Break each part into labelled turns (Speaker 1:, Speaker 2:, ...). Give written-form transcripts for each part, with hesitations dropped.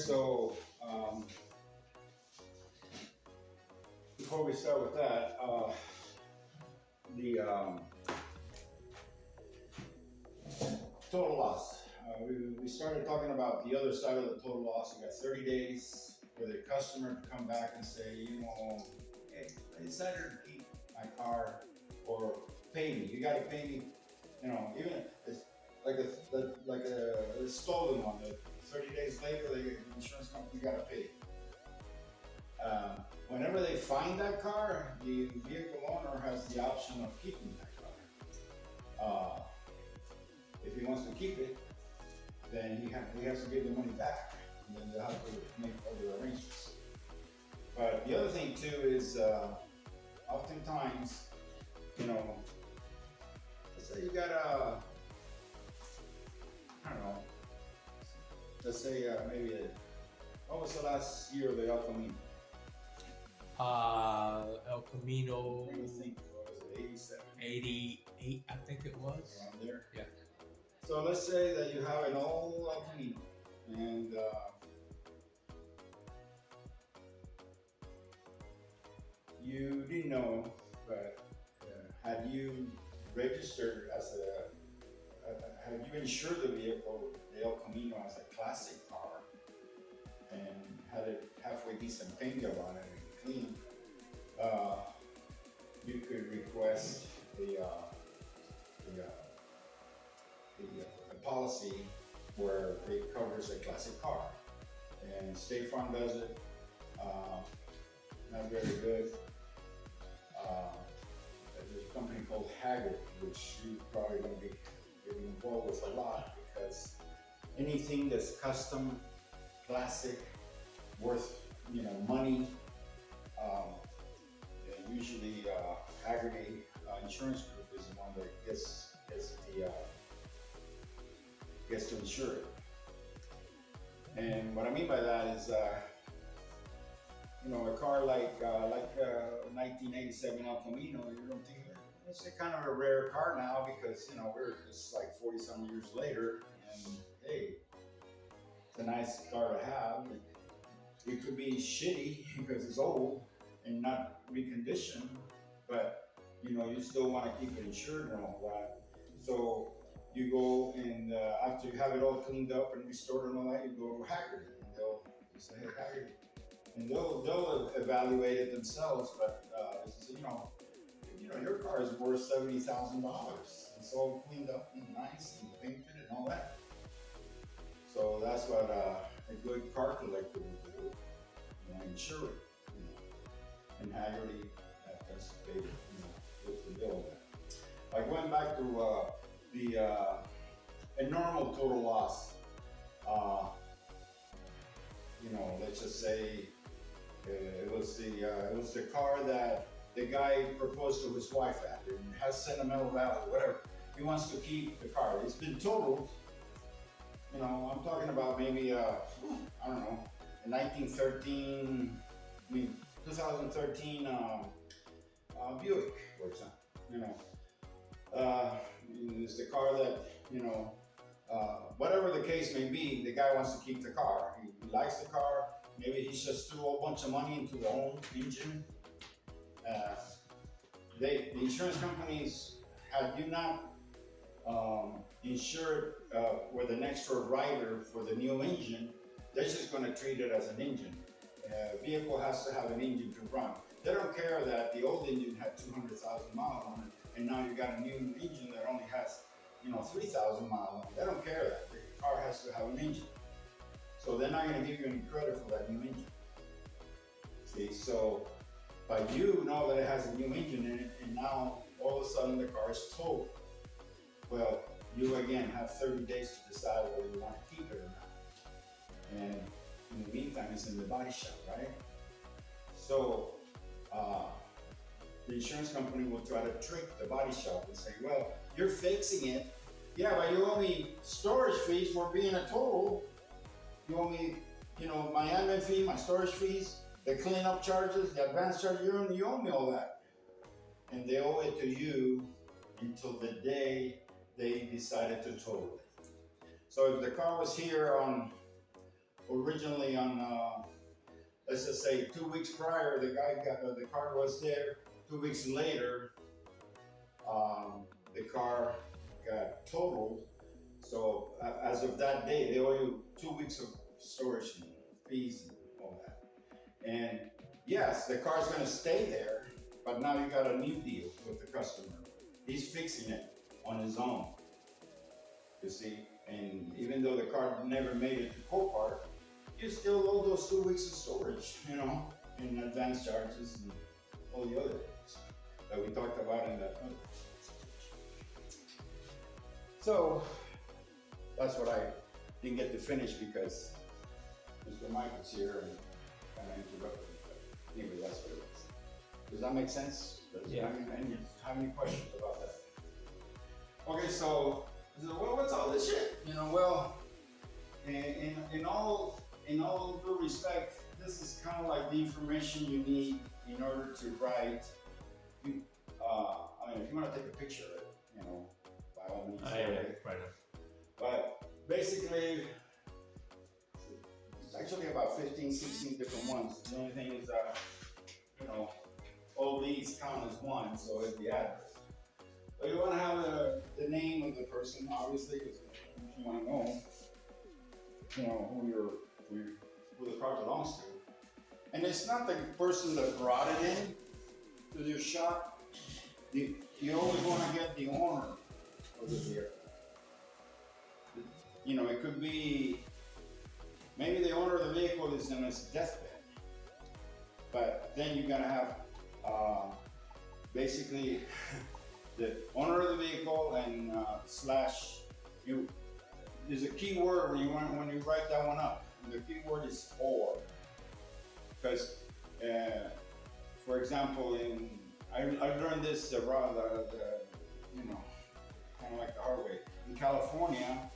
Speaker 1: so before we start with that, the total loss. We started talking about the other side of the total loss. You got 30 days for the customer to come back and say, you know, hey, I decided to keep my car or pay me. You got to pay me. You know, even it's like a stolen one. 30 days later, the insurance company got to pay. Whenever they find that car, the vehicle owner has the option of keeping that car. If he wants to keep it, then he has to give the money back, and then they'll have to make other arrangements. But the other thing too is, oftentimes, you know, let's say you got I don't know, let's say maybe what was the last year of the El Camino?
Speaker 2: El Camino.
Speaker 1: I think, what was it, 87?
Speaker 2: 88, I think it was.
Speaker 1: Around there.
Speaker 2: Yeah.
Speaker 1: So let's say that you have an old El Camino, and you didn't know, but had you registered as had you insured the vehicle, the El Camino, as a classic car, and had it halfway decent paint job on it and clean, you could request the policy where it covers a classic car, and State Farm does it. Not very good. There's a company called Haggard, which you're probably going to be getting involved with a lot, because anything that's custom, classic, worth money, usually Haggard Insurance Group is the one that gets to insure it. And what I mean by that is, a car like 1987 El Camino, you don't think it's a kind of a rare car now, because we're just like 40 some years later, and hey, it's a nice car to have. It could be shitty because it's old and not reconditioned, but you still want to keep it insured and all that. So you go and after you have it all cleaned up and restored and all that, you go to Haggard, and they'll say, hey, Haggard, and they'll evaluate it themselves. But your car is worth $70,000. It's all cleaned up and nice and painted and all that. So that's what a good car collector would do, insure it. And Haggerty, that's the big, what's the deal with that? Like going back to a normal total loss. Let's just say it was the car that the guy proposed to his wife at, and has sentimental value, whatever. He wants to keep the car. It's been totaled. I'm talking about maybe I don't know, a 2013 Buick, for example. It's the car that whatever the case may be, the guy wants to keep the car. He likes the car. Maybe he just threw a whole bunch of money into the whole engine. The insurance companies, had you not insured with an extra rider for the new engine, they're just going to treat it as an engine. Vehicle has to have an engine to run. They don't care that the old engine had 200,000 miles on it, and now you got a new engine that only has 3,000 miles on it. They don't care that. The car has to have an engine. So they're not going to give you any credit for that new engine. See, so but you know that it has a new engine in it, and now all of a sudden the car is totaled. Well, you again have 30 days to decide whether you want to keep it or not. And in the meantime, it's in the body shop, right? So the insurance company will try to trick the body shop and say, well, you're fixing it. Yeah, but you owe me storage fees for being a total. You owe me, my admin fee, my storage fees, the cleanup charges, the advance charge, you owe me all that. And they owe it to you until the day they decided to total it. So if the car was here on originally on, let's just say 2 weeks prior, the car was there. 2 weeks later, the car got totaled. So as of that day, they owe you 2 weeks of storage and fees and all that. And yes, the car's gonna stay there, but now you got a new deal with the customer. He's fixing it on his own, you see. And even though the car never made it to Copart, you still owe those 2 weeks of storage, in advance charges and all the other things that we talked about in that other situation. So that's what I didn't get to finish because Mr. Mike was here and kind of interrupted me. But anyway, that's what it was. Does that make sense?
Speaker 2: Yeah.
Speaker 1: Have any questions about that? Okay, so well, what's all this shit? Well, in all due respect, this is kind of like the information you need in order to write. I mean, if you want to take a picture of it, by all means.
Speaker 2: Right.
Speaker 1: But basically, it's actually about 15, 16 different ones. The only thing is that, all these count as one, so it's the address. But you want to have the name of the person, obviously, because you want to know, who the car belongs to. And it's not the person that brought it in to your shop. You always want to get the owner of the vehicle. It could be, maybe the owner of the vehicle is in his deathbed. But then you're gonna have, basically, the owner of the vehicle and there's a key word when you write that one up. And the key word is or. Because, for example, I learned this around kind of like the hard way. In California,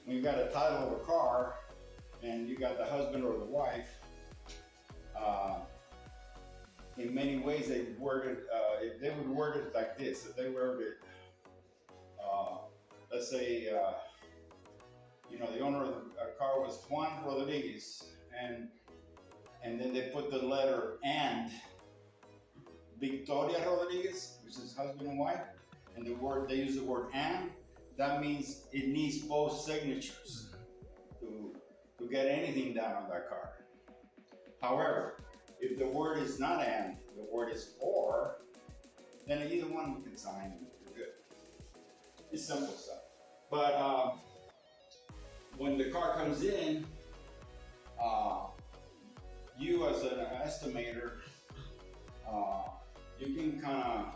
Speaker 1: when you got a title of a car and you got the husband or the wife, in many ways they would word it like this. If they worded it, let's say, the owner of the car was Juan Rodriguez, and then they put the letter and Victoria Rodriguez, which is husband and wife, and they use the word and. That means it needs both signatures to get anything done on that car. However, if the word is not and, the word is or, then either one can sign and you're good. It's simple stuff. But when the car comes in, you as an estimator, you can kind of,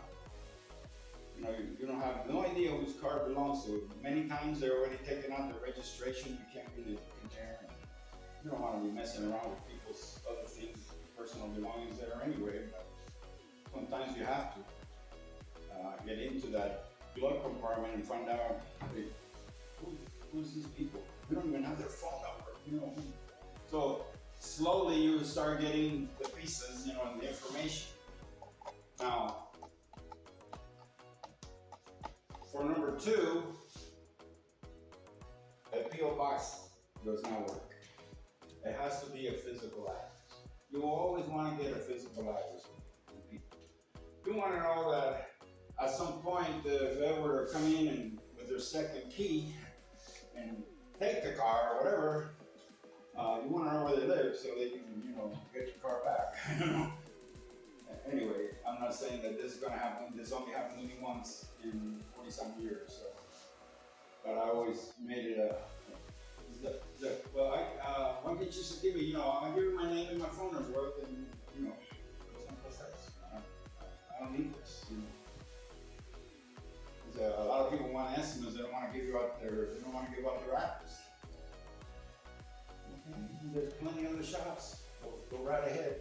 Speaker 1: you don't have no idea whose car belongs to. Many times they're already taken out the registration. You can't really compare. You don't want to be messing around with people's other things, personal belongings there anyway. But sometimes you have to get into that glove compartment and find out, hey, who's these people? We don't even have their phone number. So slowly you start getting the pieces, and the information. Now, for number 2, a P.O. box does not work. It has to be a physical address. You will always want to get a physical address from people. You want to know that at some point, if they were to come in and with their second key and take the car or whatever, you want to know where they live so they can, get your car back. Anyway, I'm not saying that this is going to happen. This only happened to me once in 40-some years. So. But I always made it why can't you just give me, I'll give you my name and my phone number, and, go someplace else. I don't need this. A lot of people want estimates. They don't want to give out their address. Okay. There's plenty of other shops. Go right ahead.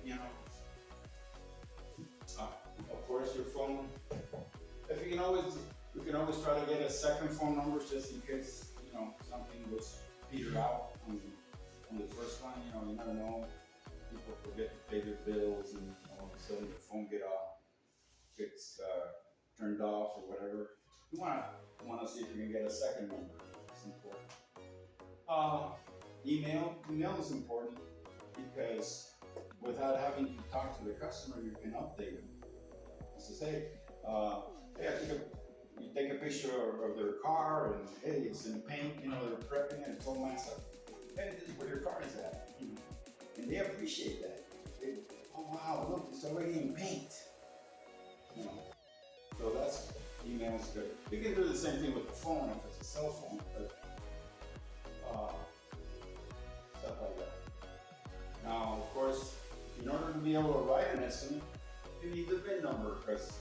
Speaker 1: Of course, your phone. We can always try to get a second phone number just in case something was petered out on the first one. You never know. People forget to pay their bills, and all of a sudden the phone gets turned off or whatever. You want to see if you can get a second number. It's important. Email is important because without having to talk to the customer, you can update them. So say, hey, you take a picture of their car and hey, it's in paint, they're prepping it, it's all messed up. Hey, this is where your car is at. And they appreciate that. Oh wow, look, it's already in paint. So that's, email is good. You can do the same thing with the phone if it's a cell phone, but stuff like that. Now, of course, in order to be able to write an estimate, you need the VIN number because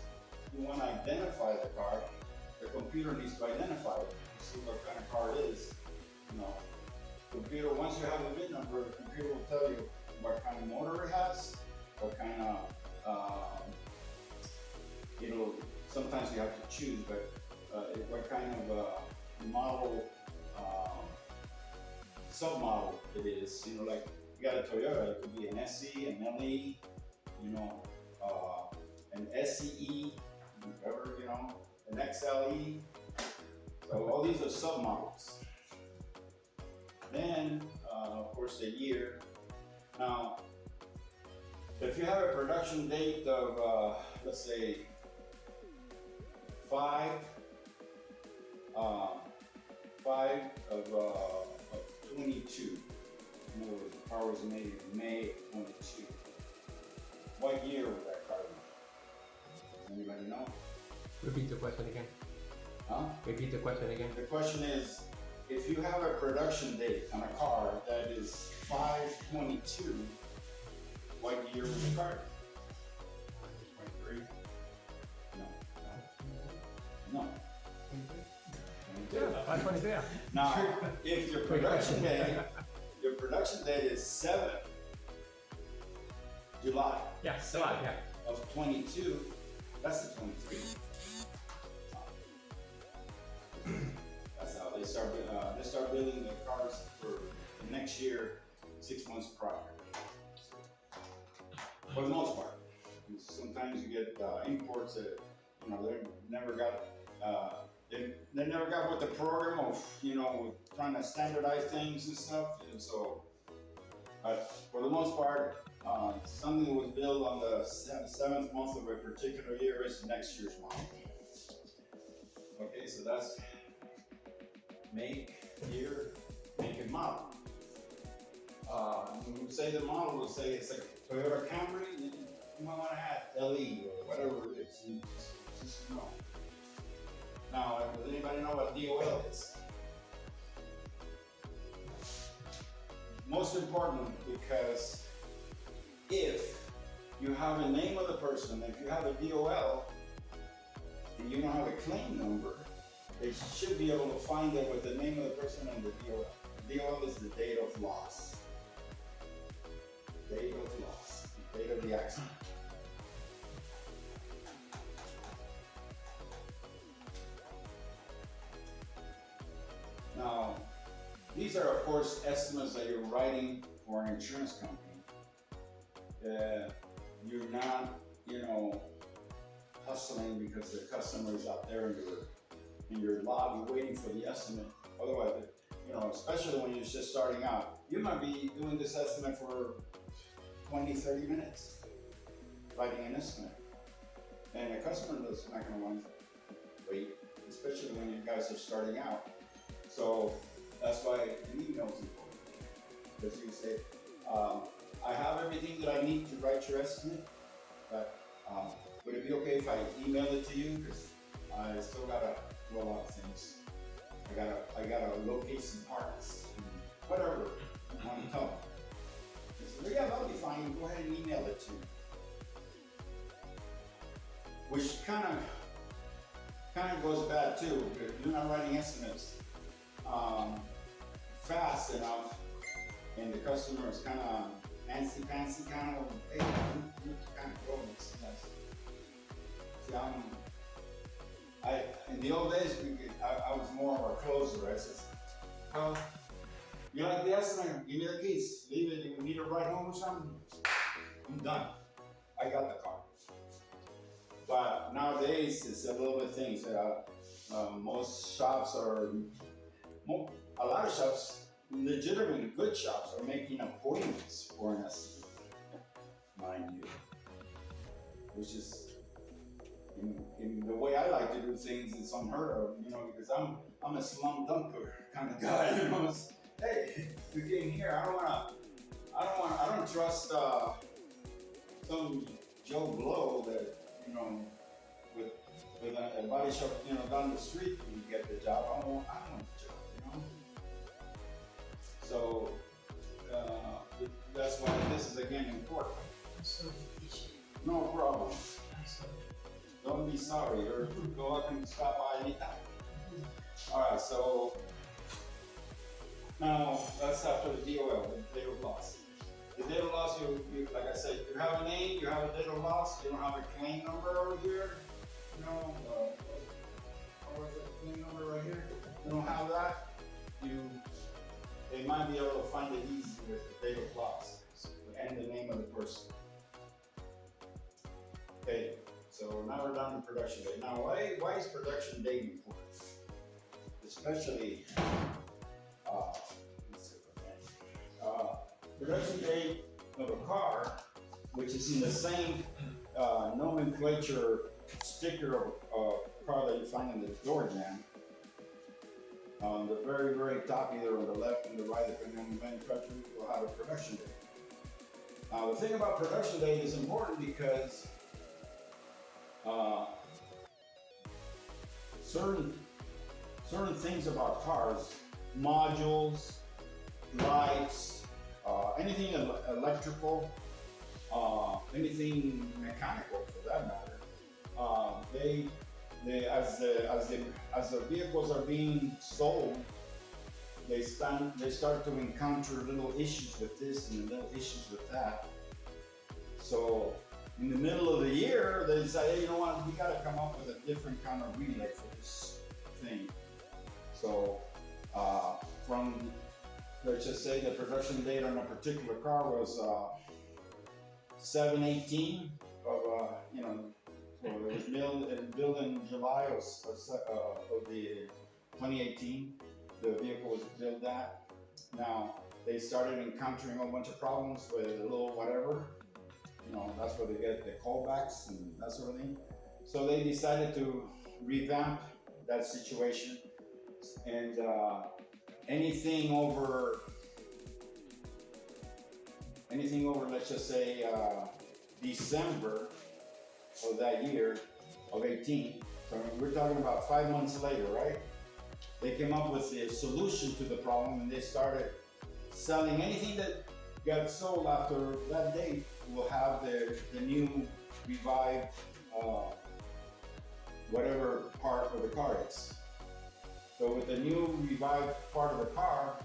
Speaker 1: you want to identify the car. The computer needs to identify it to see what kind of car it is. Computer, once you have the VIN number, the computer will tell you what kind of motor it has, what kind of, sometimes you have to choose, but what kind of model, submodel it is. Like you got a Toyota, it could be an SE, an LE, an SEE, whatever, an XLE. So all these are submodels. Then, of course, the year. Now, if you have a production date of, let's say, 5 of 22. In other words, the car was made in May of 22. What year was that car made? Does anybody know?
Speaker 2: Repeat the question again.
Speaker 1: Huh?
Speaker 2: Repeat the question again.
Speaker 1: The question is, if you have a production date on a car that is 5/22, what year was the car?
Speaker 2: 23.
Speaker 1: No.
Speaker 2: Yeah, 523.
Speaker 1: Now, if your production date is 7th July
Speaker 2: Yeah, July, yeah.
Speaker 1: of 22, that's the 23. That's how they start building the cars for the next year, 6 months prior. For the most part. Sometimes you get imports that they never got with the program of trying to standardize things and stuff. And so, for the most part, something that was built on the 7th month of a particular year is next year's model. Okay, so that's make, year, make, and model. When we say the model, we'll say it's like Toyota Camry. You might want to add LE or whatever it is. Just know. Now, does anybody know what DOL is? Most important, because if you have a name of the person, if you have a DOL, and you don't have a claim number, they should be able to find it with the name of the person and the DOL. DOL is the date of loss. Date of loss. Date of the accident. Now, these are, of course, estimates that you're writing for an insurance company. You're not, hustling because the customer is out there in your lobby waiting for the estimate. Otherwise, especially when you're just starting out, you might be doing this estimate for 20, 30 minutes, writing an estimate. And a customer is not going to want to wait, especially when you guys are starting out. So that's why an email is important. Because you say, I have everything that I need to write your estimate, but would it be okay if I email it to you? Because I still gotta do a lot of things. I gotta locate some parts, whatever you want to tell them. They say, yeah, that'll be fine. Go ahead and email it to me. Which kind of goes bad too. If you're not writing estimates fast enough, and the customer is kind of fancy, kind of, hey, you kind of go and see in the old days, I was more of a closer. I said, oh, you like the estimate? Give me the keys. Leave it. You need a ride home or something? I'm done. I got the car. But nowadays, it's a little bit things. Most shops a lot of shops legitimate good shops are making appointments for an estimate, mind you, which is in the way I like to do things, it's unheard of, you know, because I'm a slum dunker kind of guy, you know. Hey, you came here. I don't trust some Joe Blow that, you know, with a body shop, you know, down the street can get the job. I don't want the job, you know. So that's why this is again important.
Speaker 3: I'm sorry, appreciate it.
Speaker 1: No problem.
Speaker 3: I'm sorry.
Speaker 1: Don't be sorry, or go up and stop by anytime. All right, so now that's after the DOL, the date of loss. The date of loss, you like I said, you have a name, you have a date of loss, you don't have a claim number over here. You know, or is it a claim number right here? You don't have that. They might be able to find it easy with the date of loss and the name of the person. Okay, so now we're down to production date. Now, why is production date important? Especially, let's see if I can. Production date of a car, which is in the same nomenclature sticker of a car that you find in the door jam. On the very, very top, either on the left and the right, depending on the manufacturer, will have a production date. Now, the thing about production date is important because certain things about cars, modules, lights, anything electrical, anything mechanical for that matter, as the vehicles are being sold, they start to encounter little issues with this and little issues with that. So in the middle of the year, they decide, hey, you know what, we got to come up with a different kind of relay for this thing. So let's just say the production date on a particular car was 7/18 of you know. So it was built in July of the 2018. The vehicle was built that. Now they started encountering a whole bunch of problems with a little whatever. You know, that's where they get the callbacks and that sort of thing. So they decided to revamp that situation, and anything over, let's just say December of that year, of 18. So I mean, we're talking about 5 months later, right? They came up with a solution to the problem, and they started selling anything that got sold after that date will have the new revived whatever part of the car is. So with the new revived part of the car,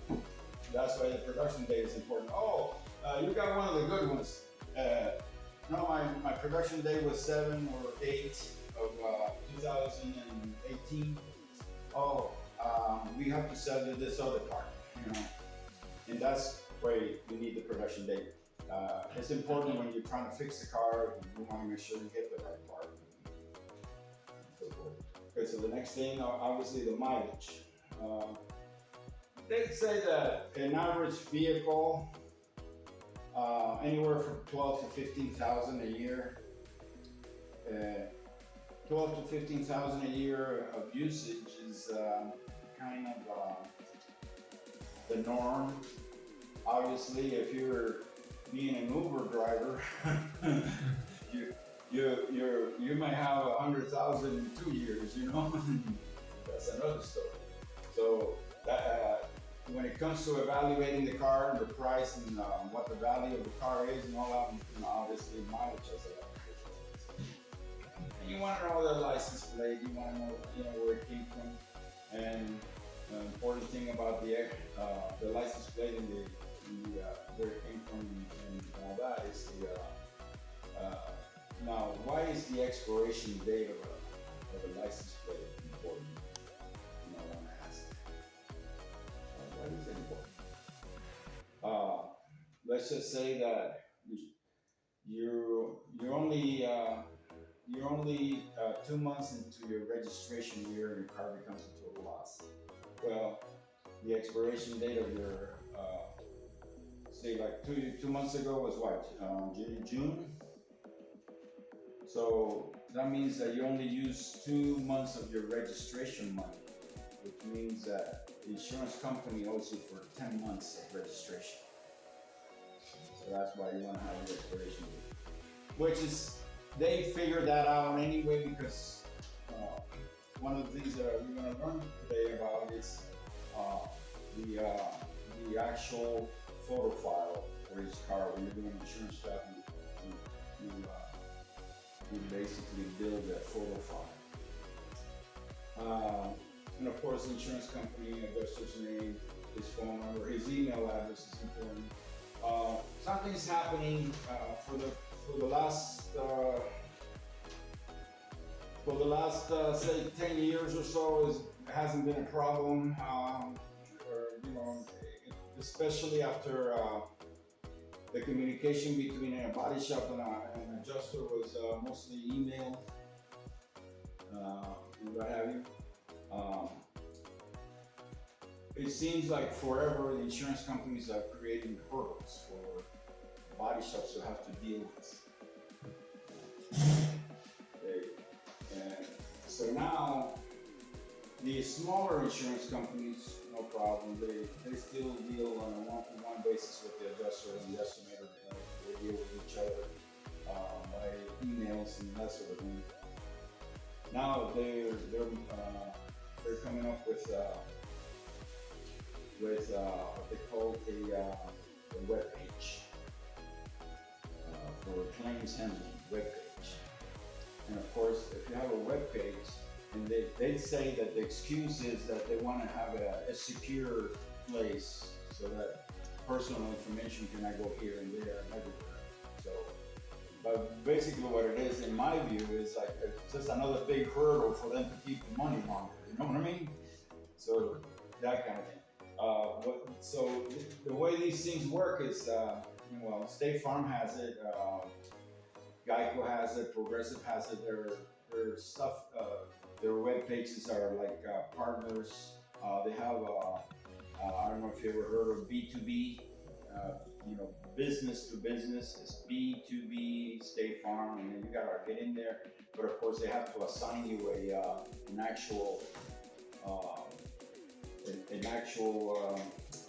Speaker 1: that's why the production date is important. Oh, you got one of the good ones. No, my production date was 7 or 8 of 2018. Oh, we have to sell this other part, you know, and that's why you need the production date. It's important when you're trying to fix the car, you want to make sure you get the right part. So forth. Okay, so the next thing, obviously the mileage. They say that an average vehicle, anywhere from 12 to 15,000 a year. 12 to 15,000 a year of usage is kind of the norm. Obviously, if you're being an Uber driver, you might have 100,000 in 2 years, you know. That's another story. So when it comes to evaluating the car and the price and what the value of the car is and all that, you know, obviously mileage has a lot of difference. And you want to know the license plate, you want to know, you know, where it came from, and the important thing about the license plate and where it came from and all that is now, why is the expiration date of a license plate important? You know, I want to ask. Why is it important? Let's just say that you're only 2 months into your registration year and your car becomes a total loss. Well, the expiration date of your, say like 2 months ago was what, June? So that means that you only use 2 months of your registration money, which means that the insurance company owes you for 10 months of registration. So that's why you want to have the expiration date. Which is, they figured that out anyway because one of the things that we're going to learn today about is the actual photo file for each car. When you're doing insurance stuff, you basically build that photo file. And of course, the insurance company, adjuster's name, his phone number, his email address is important. Something's happening for the last say 10 years or so. It hasn't been a problem, especially after the communication between a body shop and an adjuster was mostly email and what have you. It seems like forever the insurance companies are creating hurdles for body shops to have to deal with. And so now the smaller insurance companies, no problem, they still deal on a one-to-one basis with the adjuster and the estimator. They deal with each other by emails and that sort of thing. Now they're coming up with what they call a web page for claims handling web page. And of course, if you have a web page, and they say that the excuse is that they want to have a secure place so that personal information cannot go here and there and everywhere. So, but basically what it is, in my view, is like it's just another big hurdle for them to keep the money longer. You know what I mean? So that kind of thing. So the way these things work is, well, State Farm has it, Geico has it, Progressive has it. Their stuff, their web pages are like partners. They have, I don't know if you ever heard of B2B, business to business. It's B2B State Farm, and then you gotta get in there. But of course, they have to assign you an actual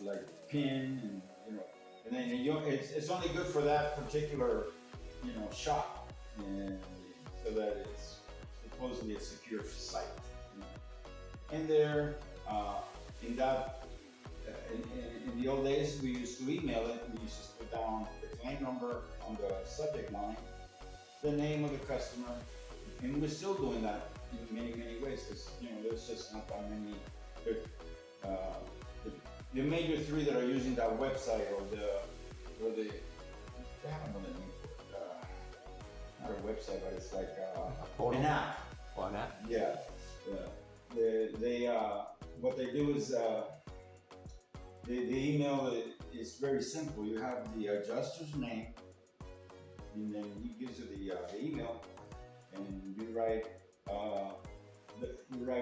Speaker 1: like pin, and then it's only good for that particular shop, and so that it's supposedly a secure site. And there, in the old days, we used to email it. We used to put down the claim number on the subject line, the name of the customer, and we're still doing that in many ways because there's just not that many. The major three that are using that website they have another name for it. Not a website, but it's like an app.
Speaker 2: Or an app?
Speaker 1: Yeah. They what they do is the email is very simple. You have the adjuster's name, and then he gives you the email, and you write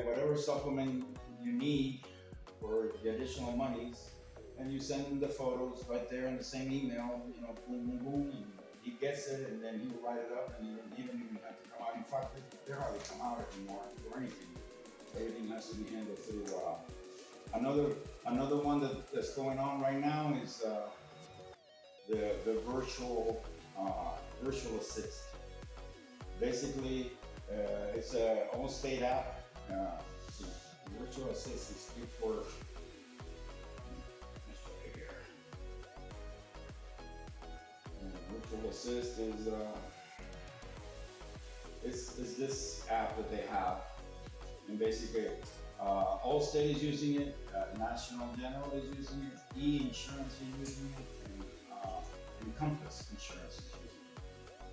Speaker 1: whatever supplement you need for the additional monies, and you send him the photos right there in the same email, boom, boom, boom, and he gets it, and then he'll write it up, and you don't even have to come out. In fact, they hardly come out anymore or anything. Everything has to be handled through. Another one that's going on right now is the virtual assist. Basically, it's a Allstate app. Virtual assist is good for. Let's show you here. Virtual assist is this app that they have, and basically Allstate is using it, National General is using it, E-Insurance is using it, and Compass Insurance is using it.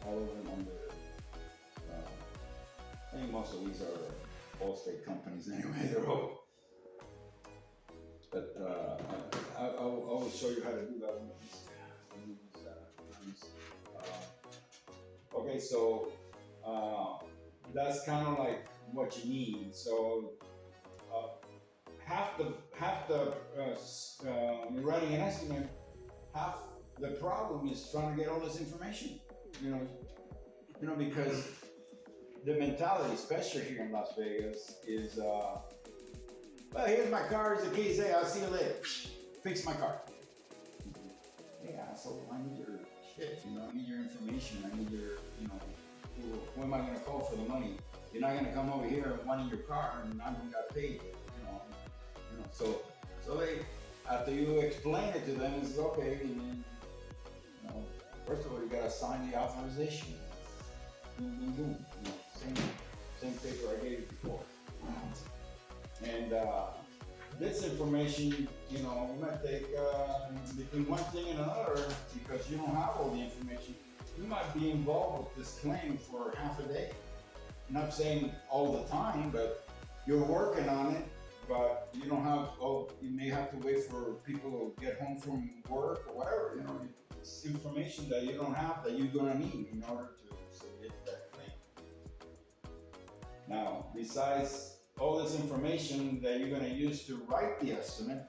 Speaker 1: All of them under. I think most of these are Allstate companies anyway. They're all. But I'll show you how to do that one of these times. Okay, so that's kind of like what you need. So half the writing an estimate, half the problem is trying to get all this information. You know, because the mentality, especially here in Las Vegas, is, well, here's my car, here's the keys, hey, I'll see you later. Fix my car. Hey, asshole, I need your shit, you know, I need your information, I need your, you know, who am I gonna call for the money? You're not gonna come over here wanting your car and I don't got paid, you know. So they, after you explain it to them, it's okay, and then, you know, first of all, you gotta sign the authorization. Boom, boom, boom. You know, same paper I gave you before. And this information, you know, you might take between one thing and another because you don't have all the information. You might be involved with this claim for half a day. Not saying all the time, but you're working on it. But you don't have. You may have to wait for people to get home from work or whatever. You know, it's information that you don't have that you're gonna need in order to submit that claim. Now, besides all this information that you're gonna use to write the estimate,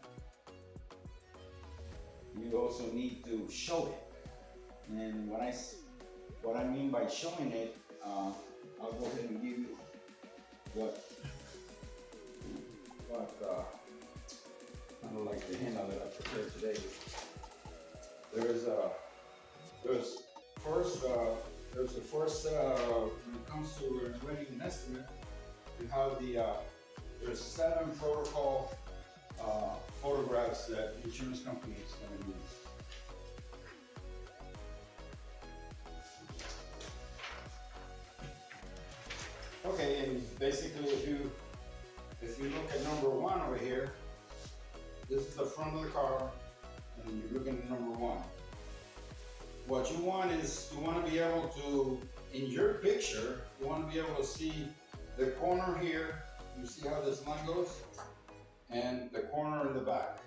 Speaker 1: you also need to show it. And what I mean by showing it, I'll go ahead and give you what kind of like the handout that I prepared today. There's the first when it comes to writing an estimate, you have there's 7 protocol photographs that the insurance company is going to use. Okay, and basically if you look at number 1 over here, this is the front of the car, and you're looking at number 1. What you want is, you want to be able to, in your picture, you want to be able to see the corner here, you see how this line goes? And the corner in the back.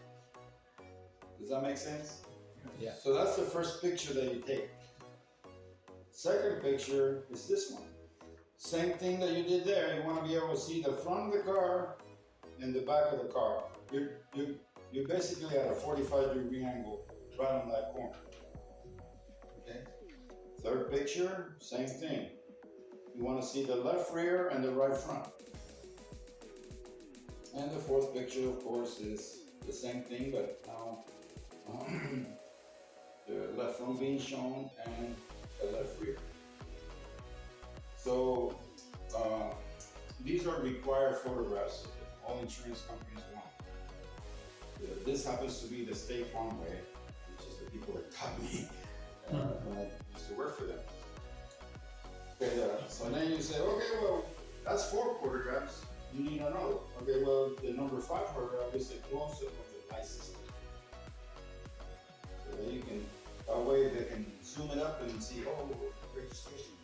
Speaker 1: Does that make sense?
Speaker 2: Yeah.
Speaker 1: So that's the first picture that you take. Second picture is this one. Same thing that you did there, you want to be able to see the front of the car and the back of the car. You're basically at a 45-degree angle right on that corner. Okay? Third picture, same thing. You want to see the left rear and the right front. And the fourth picture, of course, is the same thing, but now the left front being shown and the left rear. So these are required photographs that all insurance companies want. This happens to be the State Farm way, which is the people that taught me when I used to work for them. Okay, so then you say, okay, well, that's 4 photographs. You need another. Okay, well, the number 5 photograph is a close-up of the license plate. So then you can, that way they can zoom it up and see, oh, registration.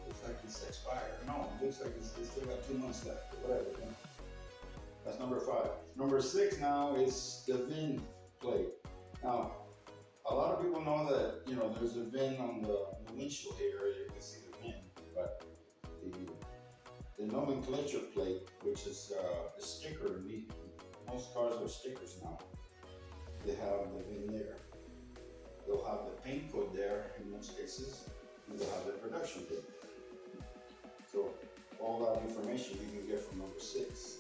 Speaker 1: Looks like it's expired. No, it looks like it's still got 2 months left, or whatever. You know? That's number 5. Number 6 now is the VIN plate. Now, a lot of people know that, you know, there's a VIN on the windshield area, you can see the VIN, but the nomenclature plate, which is a sticker, most cars are stickers now. They have the VIN there. They'll have the paint code there in most cases, and they'll have the production date. So all that information you can get from number 6.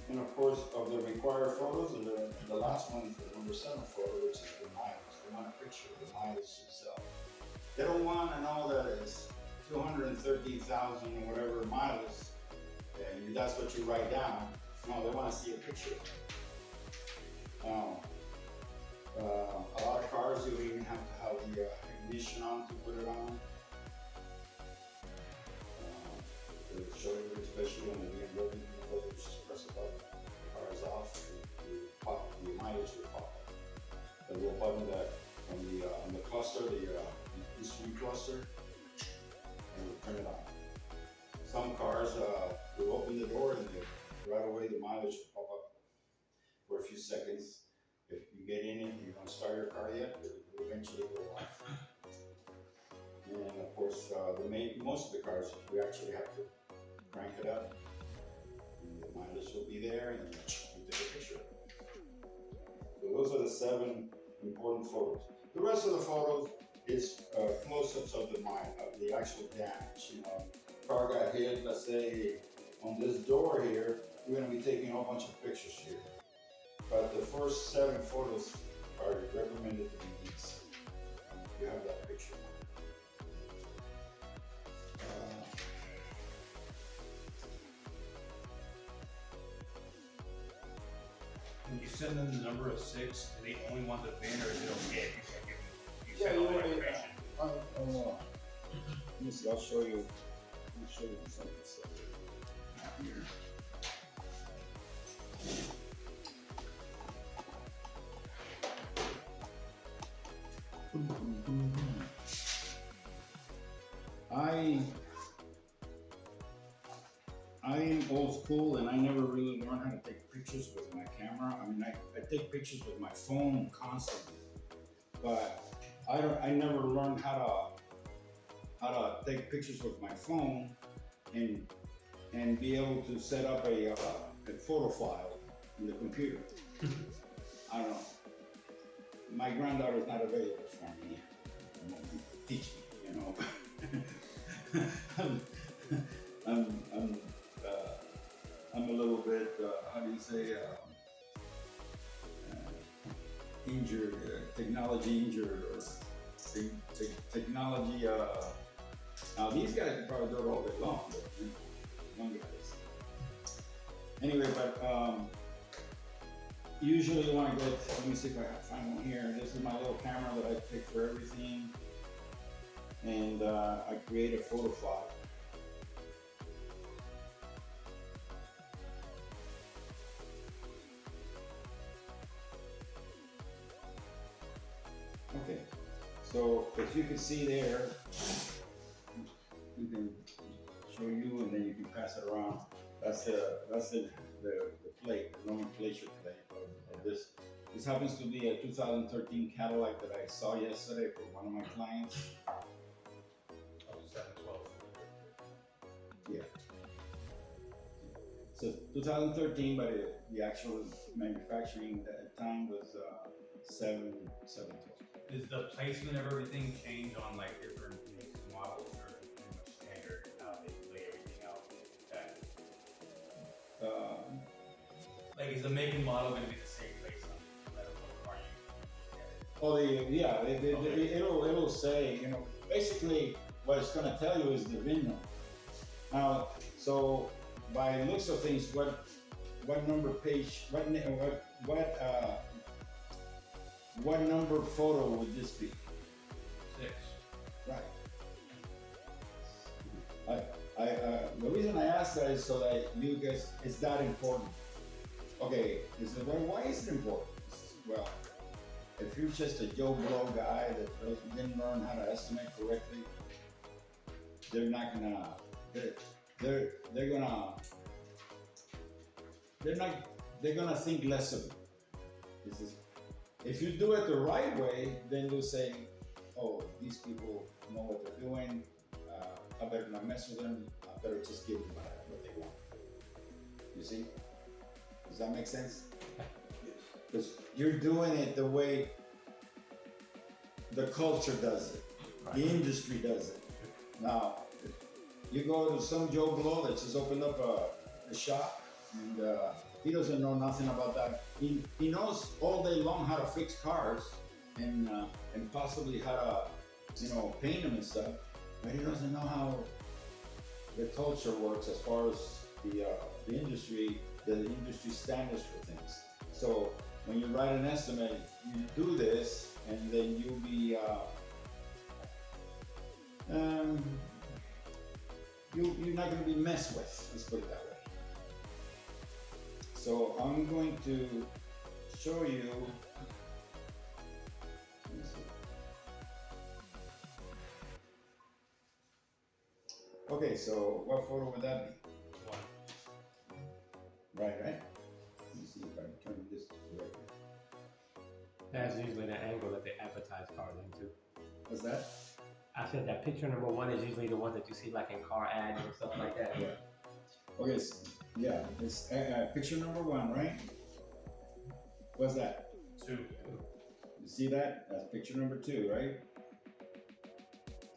Speaker 1: And of course, of the required photos, and the last one is the number 7 photo, which is the mileage. They want a picture of the mileage itself. They don't want to know that it's 213,000 or whatever miles, and that's what you write down. No, they want to see a picture. A lot of cars, you even have to have the ignition on to put it on. To show you, especially on the BMW, you just press a button, the car is off, the mileage will pop up. The little button that on the cluster, the instrument cluster, and we'll turn it on. Some cars will open the door and right away the mileage will pop up for a few seconds. If you get in and you don't start your car yet, it will eventually go off. And of course, most of the cars, we actually have to crank it up. And the mileage will be there, and you take a picture. So those are the 7 important photos. The rest of the photos is close-ups of the actual damage. You know, car got hit, let's say on this door here, we're gonna be taking a whole bunch of pictures here. But the first 7 photos are recommended to be these. You have that picture.
Speaker 4: When you send them the number of 6, and they only want the VIN, or is it okay if you
Speaker 1: Yeah,
Speaker 4: send all the
Speaker 1: yeah,
Speaker 4: information?
Speaker 1: Let me see, I'll show you. I'll show you some of this stuff here. I am old school and I never really learned how to take pictures with my camera. I mean, I take pictures with my phone constantly, but I never learned how to take pictures with my phone and be able to set up a photo file in the computer. I don't know. My granddaughter is not available for me. Teach me, you know. I'm a little bit, how do you say, injured, technology injured, or technology, now these guys can probably do it all day long, but you know, young guys. Anyway, but usually when I get, let me see if I can find one here. This is my little camera that I pick for everything. And I create a photo file. Okay, so as you can see there, we can show you and then you can pass it around. That's the plate, the nomenclature plate of this. This happens to be a 2013 Cadillac that I saw yesterday for one of my clients.
Speaker 4: Oh, 712.
Speaker 1: Yeah. So 2013, but the actual manufacturing at the time was 712.
Speaker 4: Does the placement of everything change on like different makes and models, or is it pretty much standard how they lay everything out? Like, is the make and model going to be the same place on no matter what car you
Speaker 1: Oh, it'll say, you know, basically what it's going to tell you is the VIN number. Now, so by the looks of things, what number page, what number photo would this be?
Speaker 4: 6.
Speaker 1: Right. The reason I asked that is so that you guys, it's that important. Okay, why is it important? Well, if you're just a Joe Blow guy that didn't learn how to estimate correctly, they're not gonna, they're gonna think less of it. If you do it the right way, then they'll say, oh, these people know what they're doing, I better not mess with them, I better just give them what they want. You see? Does that make sense? Because you're doing it the way the culture does it, the industry does it. Now, you go to some Joe Blow that just opened up a shop and he doesn't know nothing about that. He knows all day long how to fix cars and possibly how to, paint them and stuff, but he doesn't know how the culture works as far as the industry standards for things. So when you write an estimate, you do this, and then you'll be you're not going to be messed with. Let's put it that way. So I'm going to show you. Let me see. Okay, so what photo would that be?
Speaker 4: 1.
Speaker 1: Right. Let me see if I can turn this correctly.
Speaker 2: That's usually the angle that they advertise cars into.
Speaker 1: What's that?
Speaker 2: I said that picture number 1 is usually the one that you see like in car ads and stuff like that.
Speaker 1: Yeah. Okay, it's picture number 1, right? What's that?
Speaker 4: 2.
Speaker 1: You see that? That's picture number 2, right?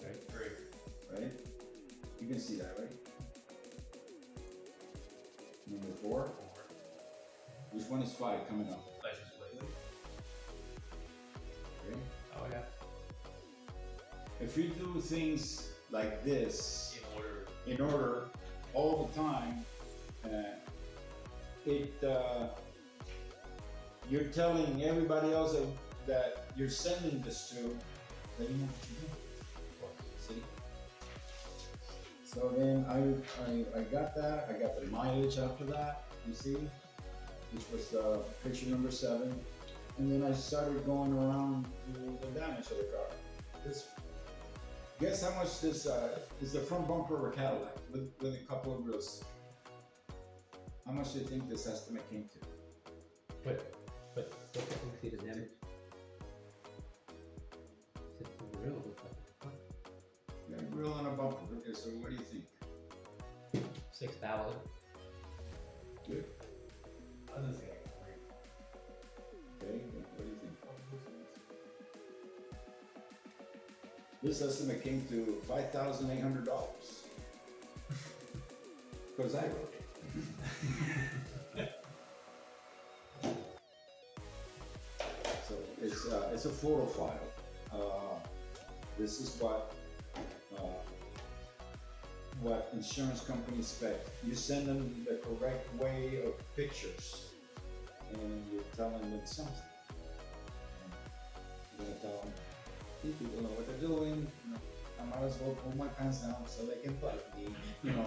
Speaker 2: Right.
Speaker 4: 3.
Speaker 1: Right? You can see that, right? Number 4.
Speaker 4: 4.
Speaker 1: Which one is 5 coming up?
Speaker 4: Legislative.
Speaker 1: Okay.
Speaker 2: Oh yeah.
Speaker 1: If you do things like this
Speaker 4: In order.
Speaker 1: in order all the time, you're telling everybody else that you're sending this to that you know what you're doing. See? So then I got that. I got the mileage after that. You see, which was picture number 7, and then I started going around to the damage of the car. Guess how much this is the front bumper of a Cadillac with a couple of wheels. How much do you think this estimate came to?
Speaker 2: But look at see the damage. It's the real look like
Speaker 1: Yeah, grill and a bumper. Okay, so what do you think?
Speaker 2: 6,000.
Speaker 1: Good.
Speaker 4: I was gonna say
Speaker 1: Okay, what do you think? This estimate came to $5,800. Because I wrote it. So it's a photo file. This is what insurance companies expect. You send them the correct way of pictures, and you're telling them something. And you're gonna tell them, these people know what they're doing. You know, I might as well pull my pants down so they can fight me. You know,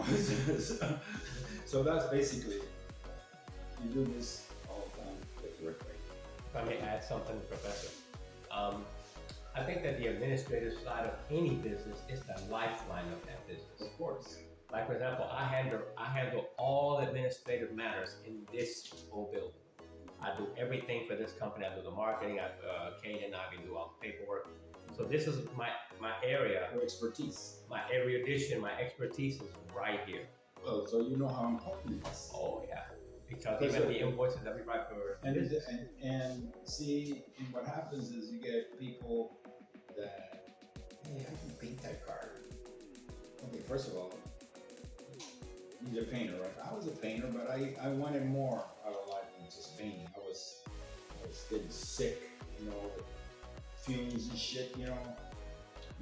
Speaker 1: so that's basically you do this all the time the correct way.
Speaker 2: If I may add something, Professor. I think that the administrative side of any business is the lifeline of that business.
Speaker 1: Of course.
Speaker 2: Like for example, I handle all administrative matters in this whole building. I do everything for this company. I do the marketing. Kate and I can do all the paperwork. So this is my area.
Speaker 1: Your expertise.
Speaker 2: My erudition, my expertise is right here.
Speaker 1: Well, so you know how important it is.
Speaker 2: Oh yeah, because even the invoices that we write for
Speaker 1: And see, and what happens is you get people that, hey, I can paint that car. Okay, first of all, he's a painter, right? I was a painter, but I wanted more out of life than just painting. I was getting sick, you know, with fumes and shit, you know.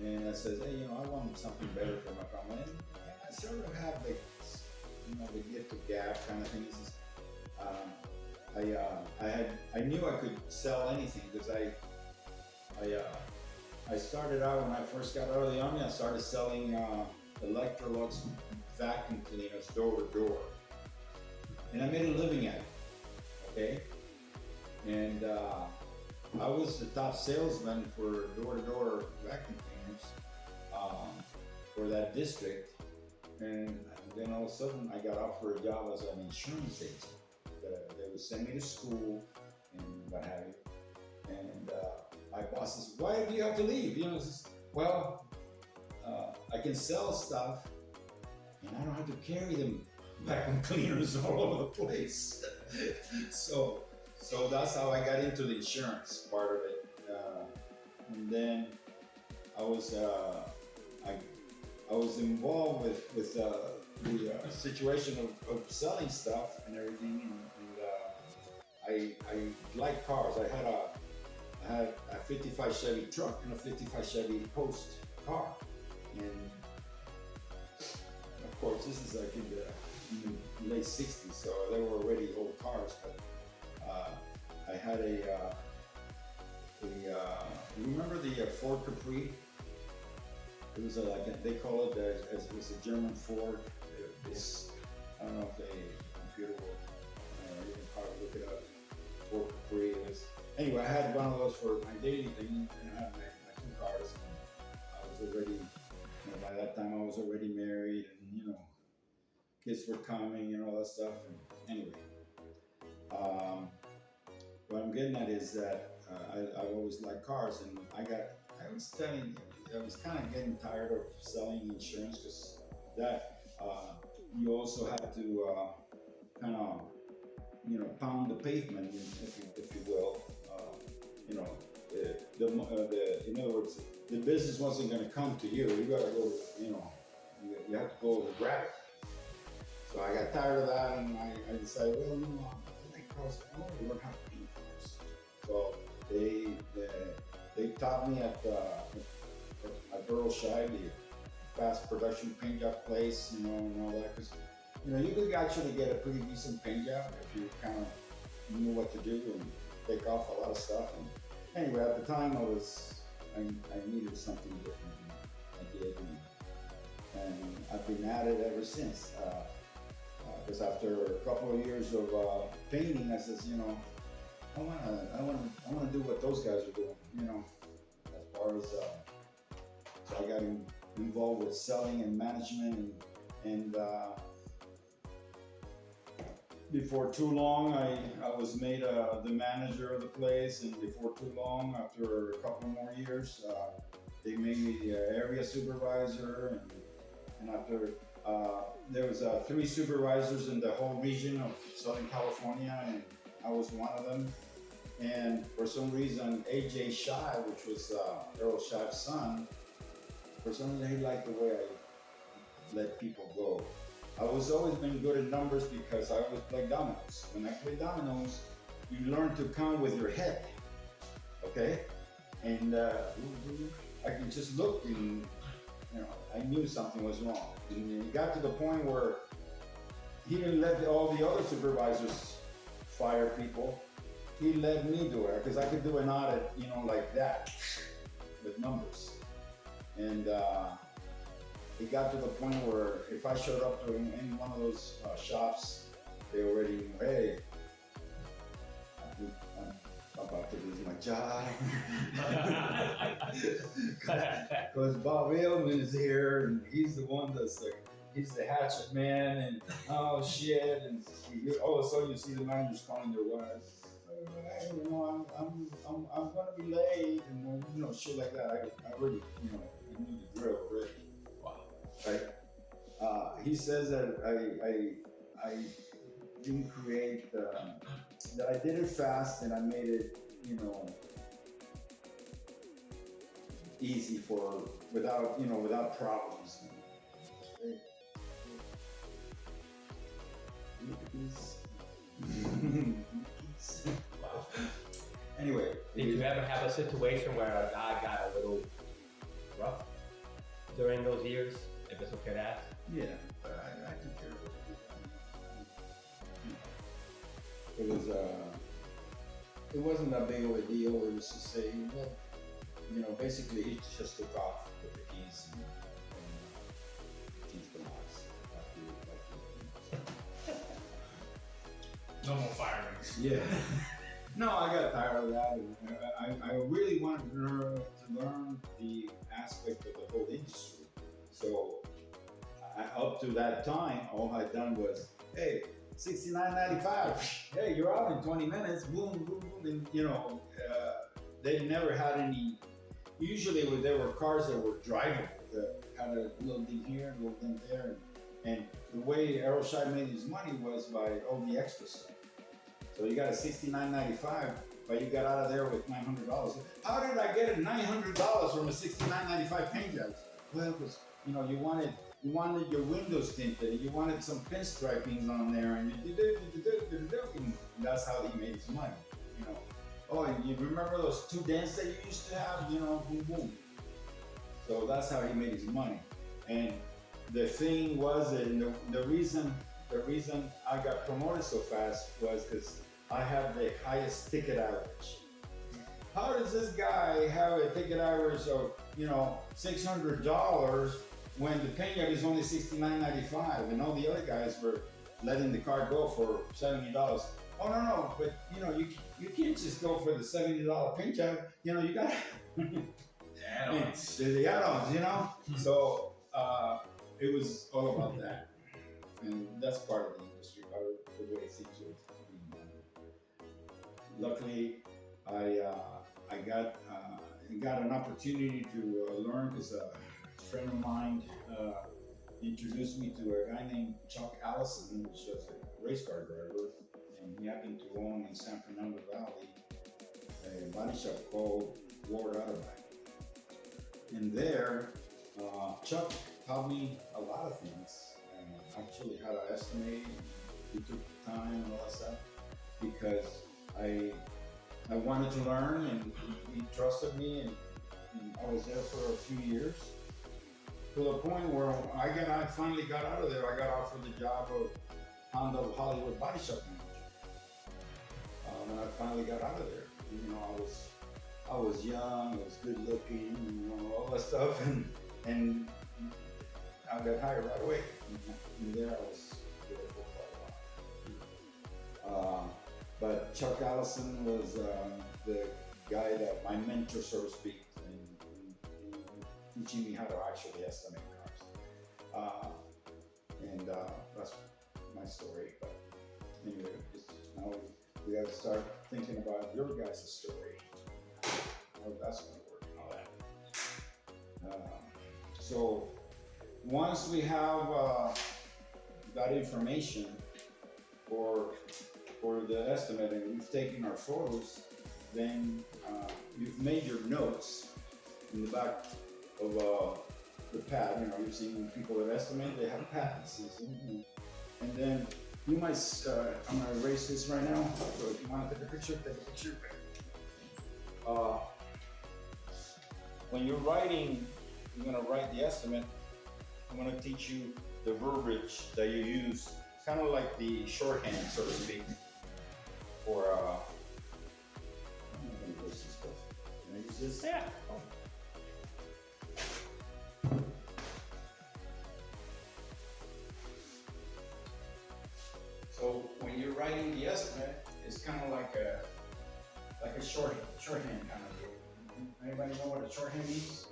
Speaker 1: And I says, hey, you know, I want something better for my family. And I sort of have the, you know, the gift of gab kind of things. I knew I could sell anything because I started out when I first got out of the army. I started selling Electrolux vacuum cleaners door to door, and I made a living at it. Okay, and I was the top salesman for door to door vacuum cleaners for that district, and then all of a sudden I got offered a job as an insurance agent. They would send me to school and what have you. And my boss says, why do you have to leave? You know, says, well, I can sell stuff and I don't have to carry them vacuum cleaners all over the place. so that's how I got into the insurance part of it. And then I was involved with the situation of selling stuff and everything, and I like cars. I had a 55 Chevy truck and a 55 Chevy Post car, and of course this is like in the late 60s, so they were already old cars. But I had you remember the Ford Capri? It was they call it it was a German Ford. This, I don't know if computer will, you can probably look it up. Ford Capri. Anyway, I had one of those for my daily thing, and I had my 2 cars. And I was already, by that time I was already married, and kids were coming and all that stuff. And anyway, what I'm getting at is that I've always liked cars, and I was kind of getting tired of selling insurance because that you also have to kind of pound the pavement, if you will. You know, in other words, the business wasn't going to come to you. You got to go. You have to go and grab it. So I got tired of that, and I decided, well, I like cars. I want to learn how to paint cars. So they taught me at Burl Shide, the fast production paint job place, and all that. Because you could actually get a pretty decent paint job if you kind of knew what to do and take off a lot of stuff. And anyway, at the time I needed something different. I did, and I've been at it ever since. Because after a couple of years of painting, I says, I wanna do what those guys are doing. As far as so I got involved with selling and management, and before too long, I was made the manager of the place, and before too long, after a couple more years, they made me the area supervisor, and after there was 3 supervisors in the whole region of Southern California, and I was one of them. And for some reason, AJ Shy, which was Earl Shy's son, for some reason he liked the way I let people go. I was always been good at numbers because I always played dominoes. When I play dominoes, you learn to count with your head, okay? And I could just look, and I knew something was wrong. And it got to the point where he didn't let all the other supervisors fire people. He let me do it because I could do an audit, like that, with numbers. And it got to the point where if I showed up to any one of those shops, they already knew, hey, I'm about to lose my job. Because Bob Aleman is here, and he's the one he's the hatchet man, and oh shit, and all of a sudden you see the managers calling their wives. I'm gonna be late, and shit like that. I already, I knew the drill already.
Speaker 2: Wow.
Speaker 1: Right? He says that I didn't create that I did it fast and I made it, easy without problems. Look at these.
Speaker 2: Wow.
Speaker 1: Anyway,
Speaker 2: Did you ever have a situation where a guy got a little rough during those years? If it's okay to ask.
Speaker 1: Yeah, but I took care of it. It was it wasn't that big of a deal. It was just saying, well, basically he just took off with the keys and changed the locks.
Speaker 4: No more firings.
Speaker 1: Yeah. No, I got tired of that. I really wanted to learn the aspect of the whole industry. So up to that time, all I'd done was, hey, $69.95. Hey, you're out in 20 minutes. Boom, boom, boom. And they never had any. Usually, there were cars that were drivable that had a little thing here, a little thing there, and the way Aeroshine made his money was by all the extra stuff. So you got a $69.95, but you got out of there with $900. How did I get $900 from a $69.95 paint job? Well, because you wanted your windows tinted, and you wanted some pinstripings on there, and and that's how he made his money. Oh, and you remember those 2 dents that you used to have? Boom, boom. So that's how he made his money. And the thing was, and the reason I got promoted so fast was because I had the highest ticket average. How does this guy have a ticket average of $600 when the paint job is only $69.95 and all the other guys were letting the car go for $70? Oh no, but you can't just go for the $70 paint job. You got the add-ons. So it was all about that, and that's part of the industry, part of the way things are being done. Luckily, I got an opportunity to learn because a friend of mine introduced me to a guy named Chuck Allison, who was a race car driver, and he happened to own in San Fernando Valley a body shop called Ward Autobody. And there, Chuck taught me a lot of things. Actually, how to estimate. He took the time and all that stuff because I wanted to learn, and he trusted me, and I was there for a few years. To the point where I finally got out of there. I got offered the job of Honda Hollywood body shop manager. When I finally got out of there, you know, I was young, I was good looking, you know, all that stuff, and I got hired right away. And there I was there for quite a while. But Chuck Allison was the guy that my mentor, so to speak, in teaching me how to actually estimate cars. And that's my story. But anyway, now we got to start thinking about your guys' story, how that's going to work and all that. So once we have that information for the estimate, and we've taken our photos, then you've made your notes in the back of the pad. You know, you've seen people that estimate, they have pads. And then you might, I'm gonna erase this right now, so if you wanna take a picture, take a picture. When you're writing, you're gonna write the estimate, I'm gonna teach you the verbiage that you use, kind of like the shorthand, so to speak, for, I'm not gonna erase this stuff. Can I use this?
Speaker 2: Yeah.
Speaker 1: So when you're writing the estimate, it's kind of like a shorthand kind of deal. Anybody know what a shorthand means?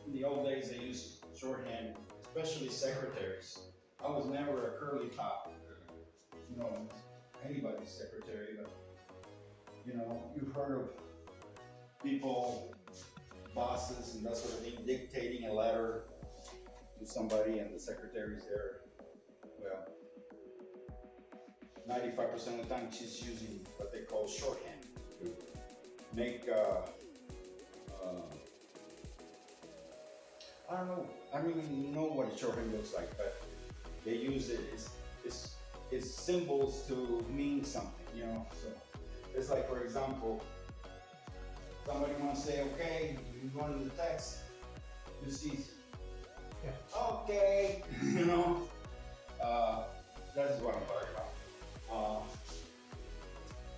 Speaker 1: In the old days, they used shorthand, especially secretaries. I was never a curly top, you know, anybody's secretary, but you know, you've heard of people, bosses, and that sort of thing, dictating a letter to somebody, and the secretary's there. Well, 95% of the time she's using what they call shorthand to make, I don't know, I don't even know what a shorthand looks like, but they use it, it's symbols to mean something, you know, so it's like, for example, somebody wants to say, okay, you go into the text, you see, okay, you know, that's what I'm talking about.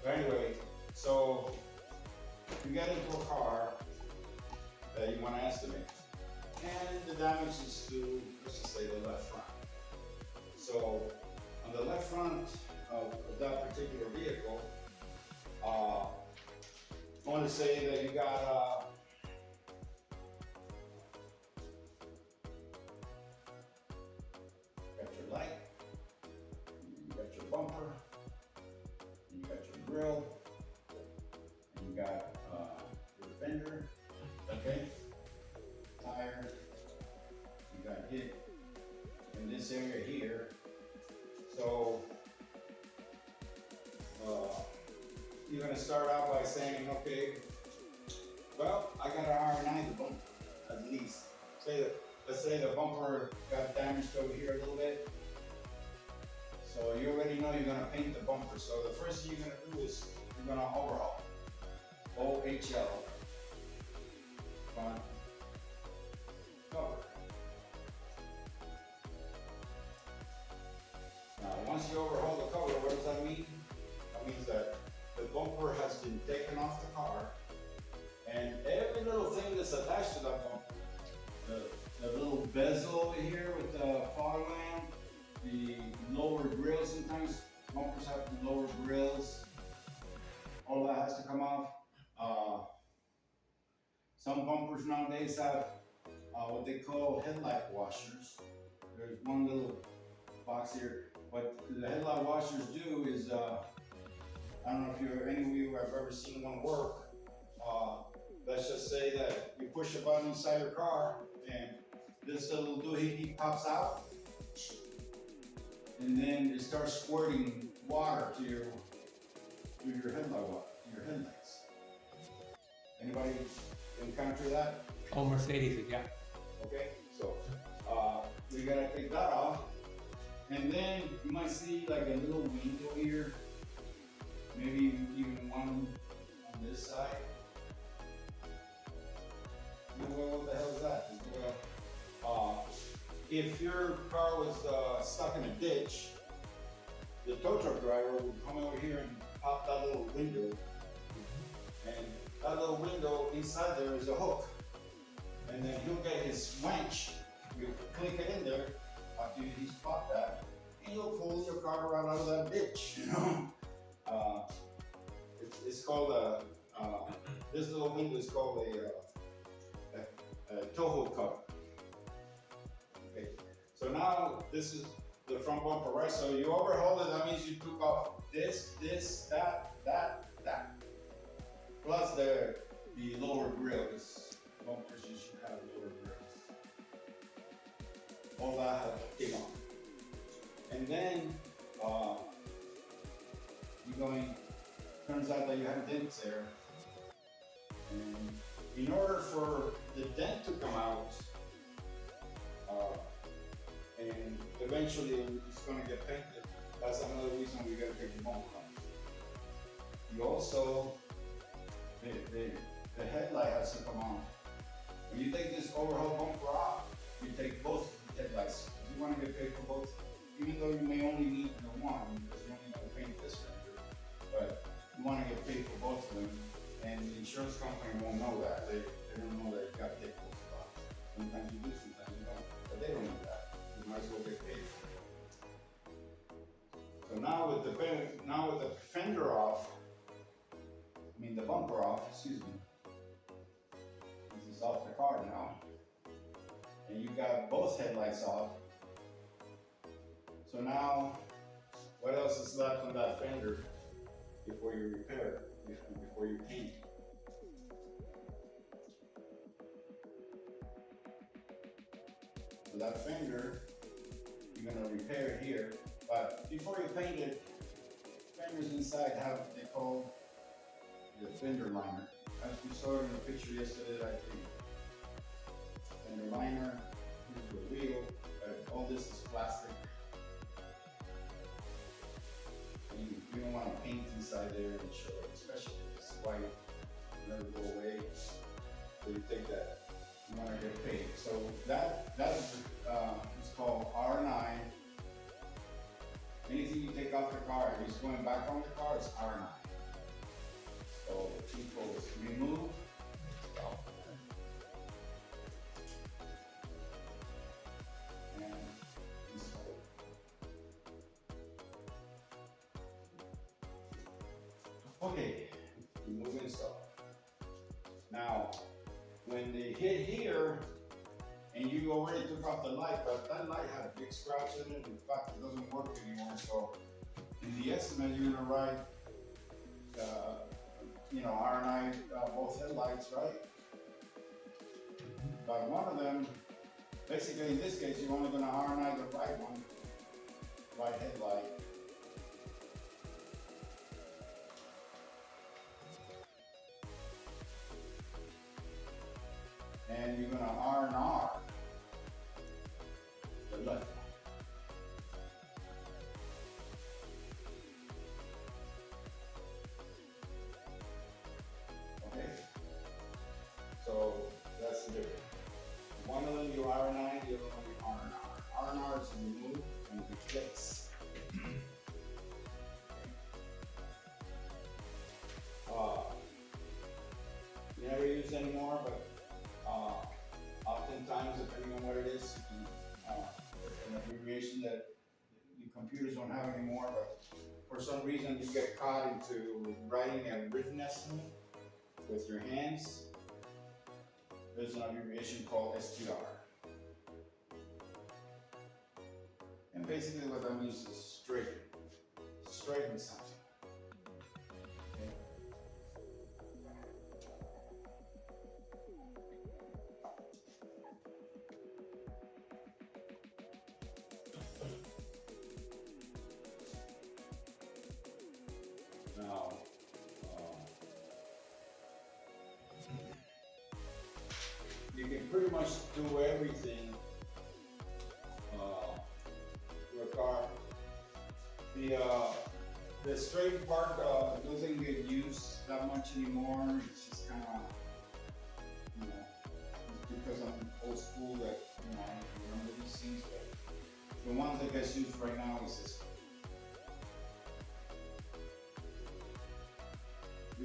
Speaker 1: But anyway, so you get into a car that you want to estimate, and the damage is to, let's just say, the left front. So on the left front of that particular vehicle, I want to say that you got your light, you got your bumper, and you got your grill, and you got your fender, okay, tire, you got hit in this area here. So you're gonna start out by saying, okay, well, I gotta R&I the bumper, at least. Let's say the bumper got damaged over here a little bit. So you already know you're gonna paint the bumper. So the first thing you're gonna do is you're gonna overhaul. OHL. Front cover. Now, once you overhaul the cover, what does that mean? That means that the bumper has been taken off the car, and every little thing that's attached to that bumper, the little bezel over here with the fog lamp, the lower grill, sometimes bumpers have the lower grills, all that has to come off. Some bumpers nowadays have what they call headlight washers. There's one little box here. What the headlight washers do is, I don't know if any of you have ever seen one work. Let's just say that you push a button inside your car and this little doohickey pops out. And and then it starts squirting water to your headlights. Anybody encounter that?
Speaker 2: Oh, Mercedes, yeah.
Speaker 1: Okay, so we gotta take that off, and then you might see like a little window here, maybe even one on this side. Well, what the hell is that? If your car was stuck in a ditch, the tow truck driver would come over here and pop that little window, and that little window inside there is a hook, and then he'll get his winch, you click it in there after he's popped that, and he'll pull your car right out of that ditch, you know. It's called this little window is called a tow hook cover. Okay, so now this is the front bumper, right? So you overhaul it, that means you took off this, that. Plus the lower grille, because bumpers you should have lower grills. All that has to take off. And then turns out that you have dents there. And in order for the dent to come out, and eventually it's going to get painted, that's another reason we got to take the bumper off. You also, the headlight has to come on. When you take this overhaul bumper off, you take both headlights. You want to get paid for both, even though you may only need the one, because you're only going to paint this fender, but you want to get paid for both of them, and the insurance company won't know that. They don't know that you got to take both spots. Sometimes you do, sometimes you don't, but they don't know that. You might as well get paid for it. So now with the fender off, the bumper off, excuse me. This is off the car now. And you got both headlights off. So now, what else is left on that fender before you repair it, before you paint? So that fender, you're gonna repair it here, but before you paint it, fenders inside have what they call the fender liner. As we saw in the picture yesterday that I think. Fender liner, here's the wheel, all this is plastic. And you don't want to paint inside there and show it, especially if it's white, it'll never go away. So you take that, you want to get paid. So that is called R9. Anything you take off the car, if it's going back on the car, it's R9. So equals remove, and install. Okay, remove and install. Now, when they hit here, and you already took off the light, but that light had a big scratch in it. In fact, it doesn't work anymore. So, in the estimate, you're gonna write, R9, both headlights, right? But one of them, basically in this case, you're only gonna R9 the right one, right headlight. And you're gonna R&R the left one. Okay? So that's the difference. One of them you R9, the other one you R&R. R&R is remove and replace. You never use anymore, but oftentimes, depending on what it is, an abbreviation that your computers don't have anymore, but for some reason you get caught into writing a written estimate with your hands. There's an abbreviation called STR. And basically what that means is straighten something. Okay. now. You can pretty much do everything to a car. The straight part doesn't get used that much anymore. It's just kind of, you know, it's because I'm old school that, you know, I don't remember these things, but the ones that gets used right now is this one.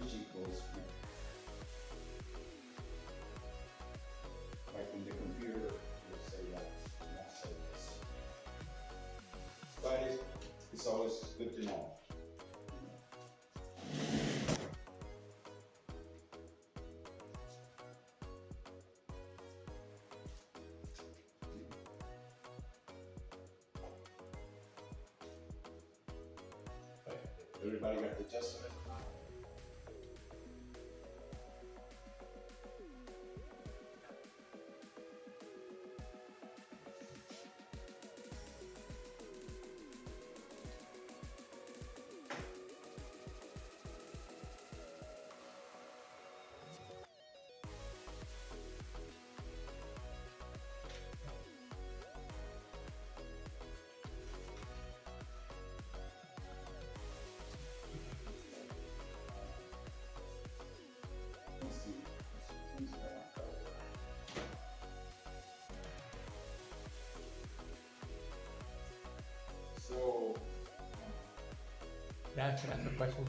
Speaker 1: Which equals, like in the computer, will say that, not say this. But it's always good to know. Everybody got the gist of it? So,
Speaker 2: Can I ask a question?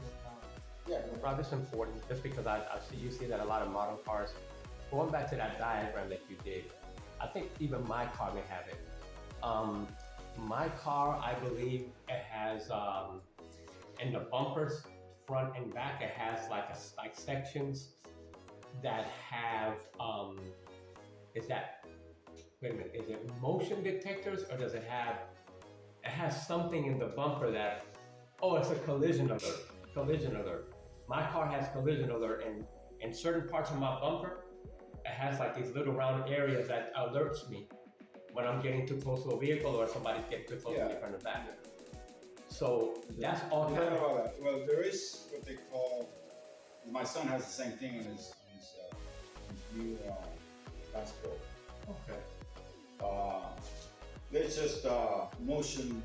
Speaker 1: yeah,
Speaker 2: Rob, this is important just because I see you see that a lot of model cars. Going back to that diagram that you did, I think even my car may have it. My car, I believe it has in the bumpers, front and back, it has like sections that have is that, wait a minute, is it motion detectors or does it have, it has something in the bumper that, oh, it's a collision alert. Collision alert. My car has collision alert, and in certain parts of my bumper, it has like these little round areas that alerts me when I'm getting too close to a vehicle or somebody's getting too close to me from the back. So that's all
Speaker 1: I
Speaker 2: kind
Speaker 1: don't
Speaker 2: of.
Speaker 1: know about that. Well, there is what they call, my son has the same thing in his new passport.
Speaker 2: Okay.
Speaker 1: It's just motion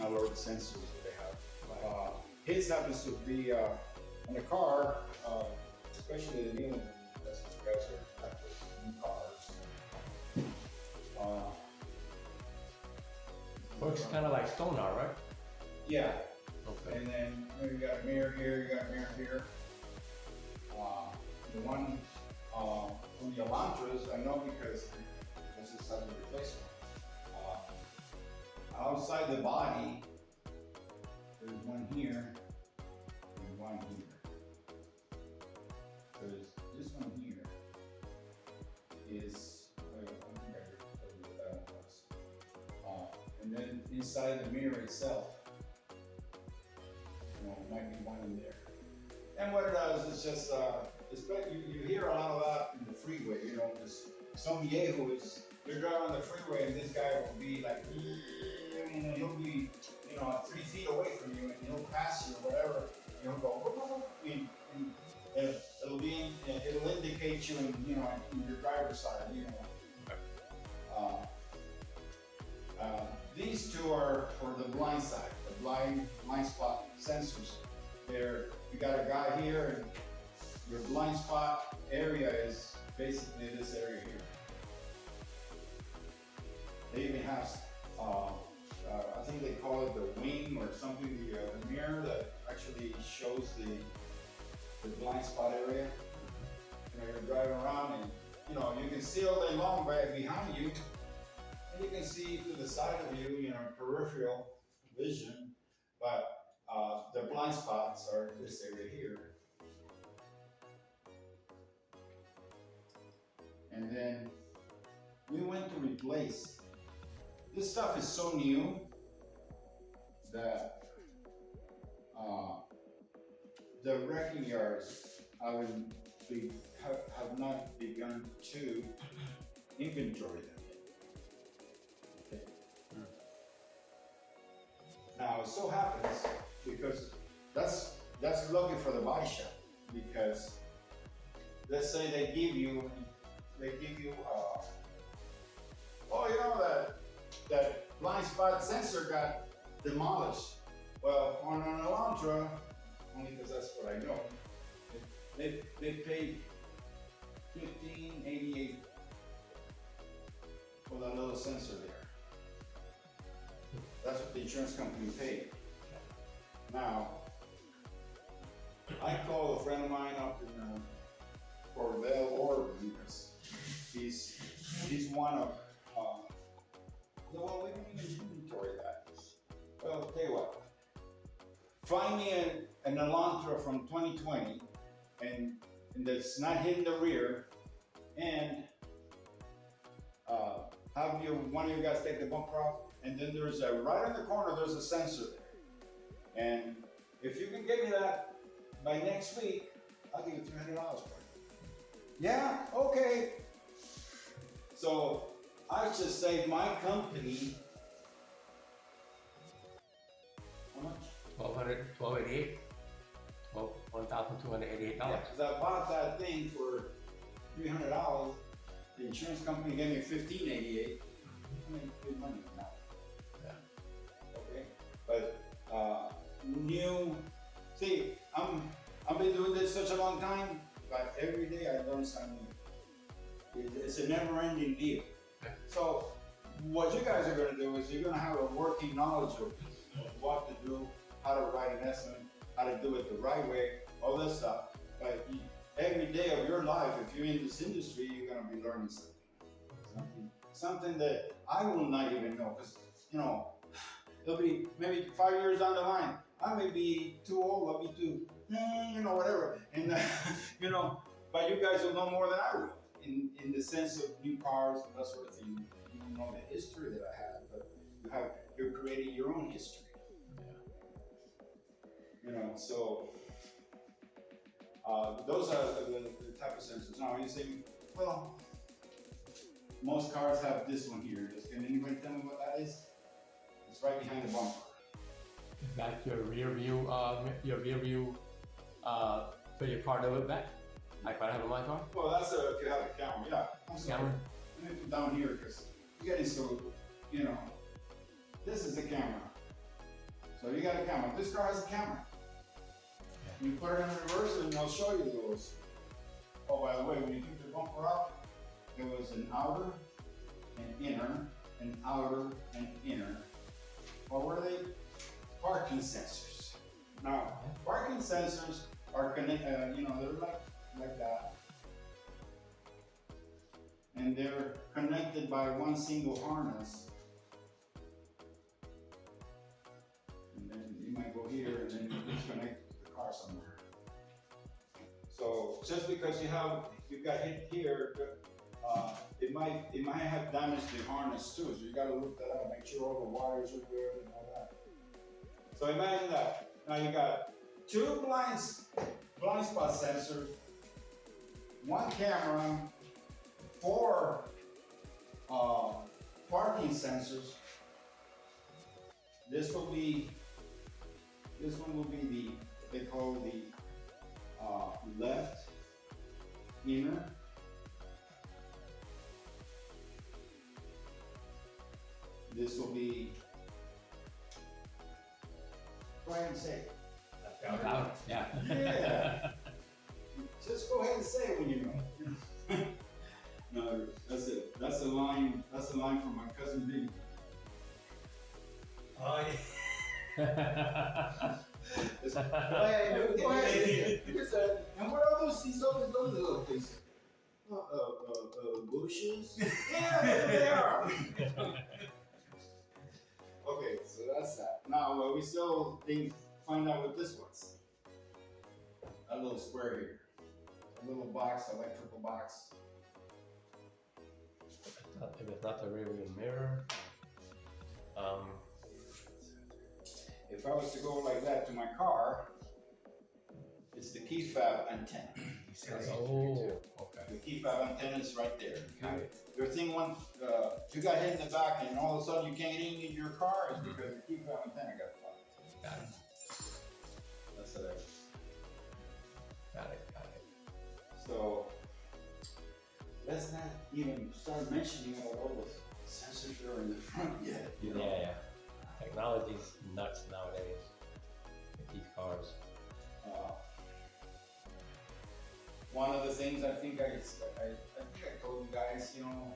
Speaker 1: alert sensors that they have. His happens to be in a car, especially the new one, that's what you guys are after, new cars.
Speaker 2: Works kind of like sonar, right?
Speaker 1: Yeah,
Speaker 2: Okay.
Speaker 1: and then you got a mirror here, you got a mirror here. The one from the Elantras, I know because this is sudden replacement. Outside the body, there's one here and one here. There's this one here is, I think I already told you what that one was. And then inside the mirror itself, you know, might be one in there. And what it does is just, you hear a lot of that in the freeway, you know, because some yahoos, they're driving on the freeway and this guy will be like, and he'll be, you know, 3 feet away from you and he'll pass you or whatever. He'll go, and it'll indicate you in, you know, in your driver's side, you know. These two are for the blind side, the blind spot sensors. You got a guy here, and your blind spot area is basically this area here. They even have, I think they call it the wing or something, the mirror that actually shows the blind spot area. You know, you're driving around and, you know, you can see all day long right behind you, and you can see to the side of you, you know, peripheral vision, but the blind spots are this area here. And then we went to replace. This stuff is so new that the wrecking yards have not begun to inventory them yet. Okay. Now it so happens, because that's lucky for the body shop, because let's say they give you oh, you know that blind spot sensor got demolished. Well, on an Elantra, only because that's what I know, they paid $15.88 for that little sensor there. That's what the insurance company paid. Now, I called a friend of mine up in Corvell, Oregon, because he's one of well, we don't even inventory that. Well, I'll tell you what. Find me an Elantra from 2020, and that's not hitting the rear, and have one of you guys take the bumper off, and then there's right in the corner, there's a sensor there. And if you can get me that by next week, I'll give you $300 for it. Yeah, okay. So I just saved my company, how much?
Speaker 2: $1,288. $1,288.
Speaker 1: Yeah, because I bought that thing for $300. The insurance company gave me $15.88. I mean, good money on that.
Speaker 2: Yeah.
Speaker 1: Okay, but see, I've been doing this such a long time, but every day I learn something new. It's a never-ending deal.
Speaker 2: Okay.
Speaker 1: So what you guys are going to do is you're going to have a working knowledge of what to do, how to write an estimate, how to do it the right way, all this stuff. But every day of your life, if you're in this industry, you're going to be learning something that I will not even know, because it'll be maybe 5 years down the line. I may be too old, I'll be too, whatever. And but you guys will know more than I will in the sense of new cars and that sort of thing. You don't know the history that I have, but you're creating your own history. So those are the type of sensors. Now you say, well, most cars have this one here. Can anybody tell me what that is? It's right behind the bumper.
Speaker 2: Is that your rear view, so your car doesn't look back? Like what I have in my car?
Speaker 1: Well, that's if you have a camera, yeah. I'm sorry.
Speaker 2: Camera?
Speaker 1: Let me put down here because you're getting so, this is the camera. So you got a camera. This car has a camera. You put it in reverse and I'll show you those. Oh, by the way, when you took the bumper off, there was an outer, an inner, an outer, and inner. What were they? Parking sensors. Now, parking sensors are connected, they're like that. And they're connected by one single harness. And then you might go here and then you disconnect the car somewhere. So just because you got hit here, it might have damaged the harness too. So you got to look that up, make sure all the wires are good and all that. So imagine that. Now you got two blind spot sensors, one camera, 4 parking sensors. This one will be they call the left inner. This will be, go ahead and say it.
Speaker 2: Yeah.
Speaker 1: Yeah. Just go ahead and say it when you know. No, that's it. That's the line from my cousin B.
Speaker 4: Oh yeah.
Speaker 1: Go ahead. You said, and what are those little things? Bushes? Yeah, they are. Okay, so that's that. Now we still find out what this was. A little square here. A little box, electrical box.
Speaker 2: If it's not the rear view mirror,
Speaker 1: If I was to go like that to my car, it's the key fob antenna.
Speaker 2: oh, okay.
Speaker 1: The key fob antenna is right there.
Speaker 2: Got it.
Speaker 1: Your thing if you got hit in the back and all of a sudden you can't even get your car, is because the key fob antenna got fucked.
Speaker 2: Got it.
Speaker 1: That's today.
Speaker 2: Got it.
Speaker 1: So let's not even start mentioning all the sensors that are in the front yet. You know?
Speaker 2: Yeah. Technology's nuts nowadays with these cars.
Speaker 1: One of the things I think I told you guys, you know,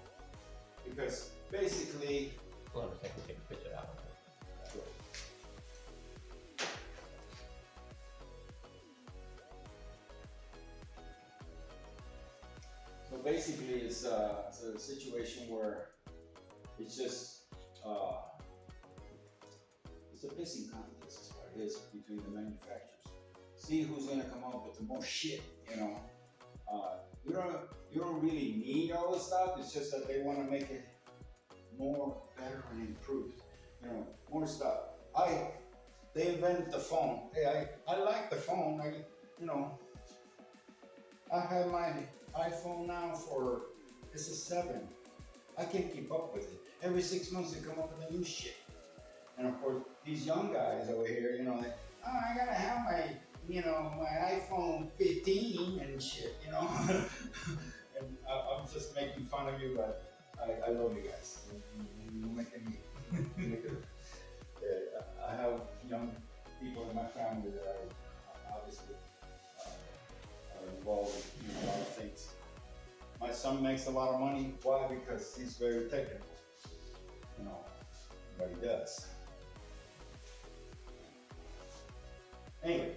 Speaker 1: because basically.
Speaker 2: Hold on a second, take a picture of that one.
Speaker 1: So basically, it's a situation where it's just it's a pissing contest, is what it is, between the manufacturers. See who's gonna come up with the most shit, you know. You don't really need all this stuff. It's just that they want to make it more, better, and improved. You know, more stuff. They invented the phone. Hey, I like the phone. I have my iPhone now this is 7. I can't keep up with it. Every 6 months they come up with a new shit. And of course, these young guys over here, you know, I gotta have my iPhone 15 and shit, you know. And I'm just making fun of you, but I love you guys. You're making me. I have young people in my family that are obviously are involved in a lot of things. My son makes a lot of money. Why? Because he's very technical. You know, but he does. Anyway,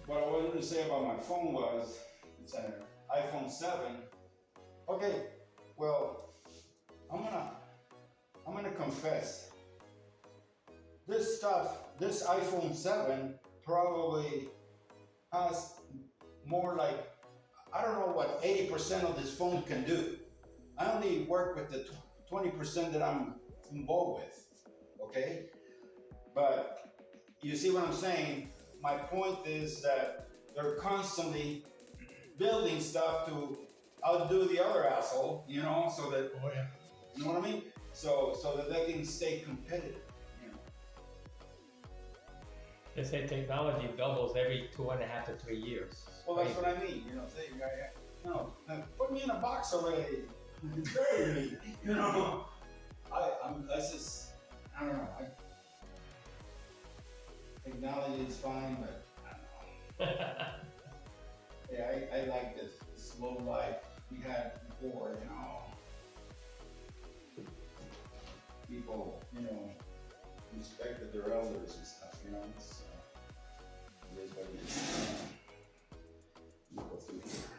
Speaker 1: what I wanted to say about my phone was, it's an iPhone 7. Okay, well, I'm gonna confess. This iPhone 7 probably has more like, I don't know what 80% of this phone can do. I only work with the 20% that I'm involved with, okay? But you see what I'm saying? My point is that they're constantly building stuff to outdo the other asshole, you know, so that, you know what I mean? So that they can stay competitive, you know.
Speaker 2: They say technology doubles every 2.5 to 3 years.
Speaker 1: Well, that's what I mean, you know, say, put me in a box already, bury me, you know. I don't know. Technology is fine, but I don't know. Yeah, I like this slow life we had before, you know. People, you know, respected their elders and stuff, you know. It is what it is. You go through here.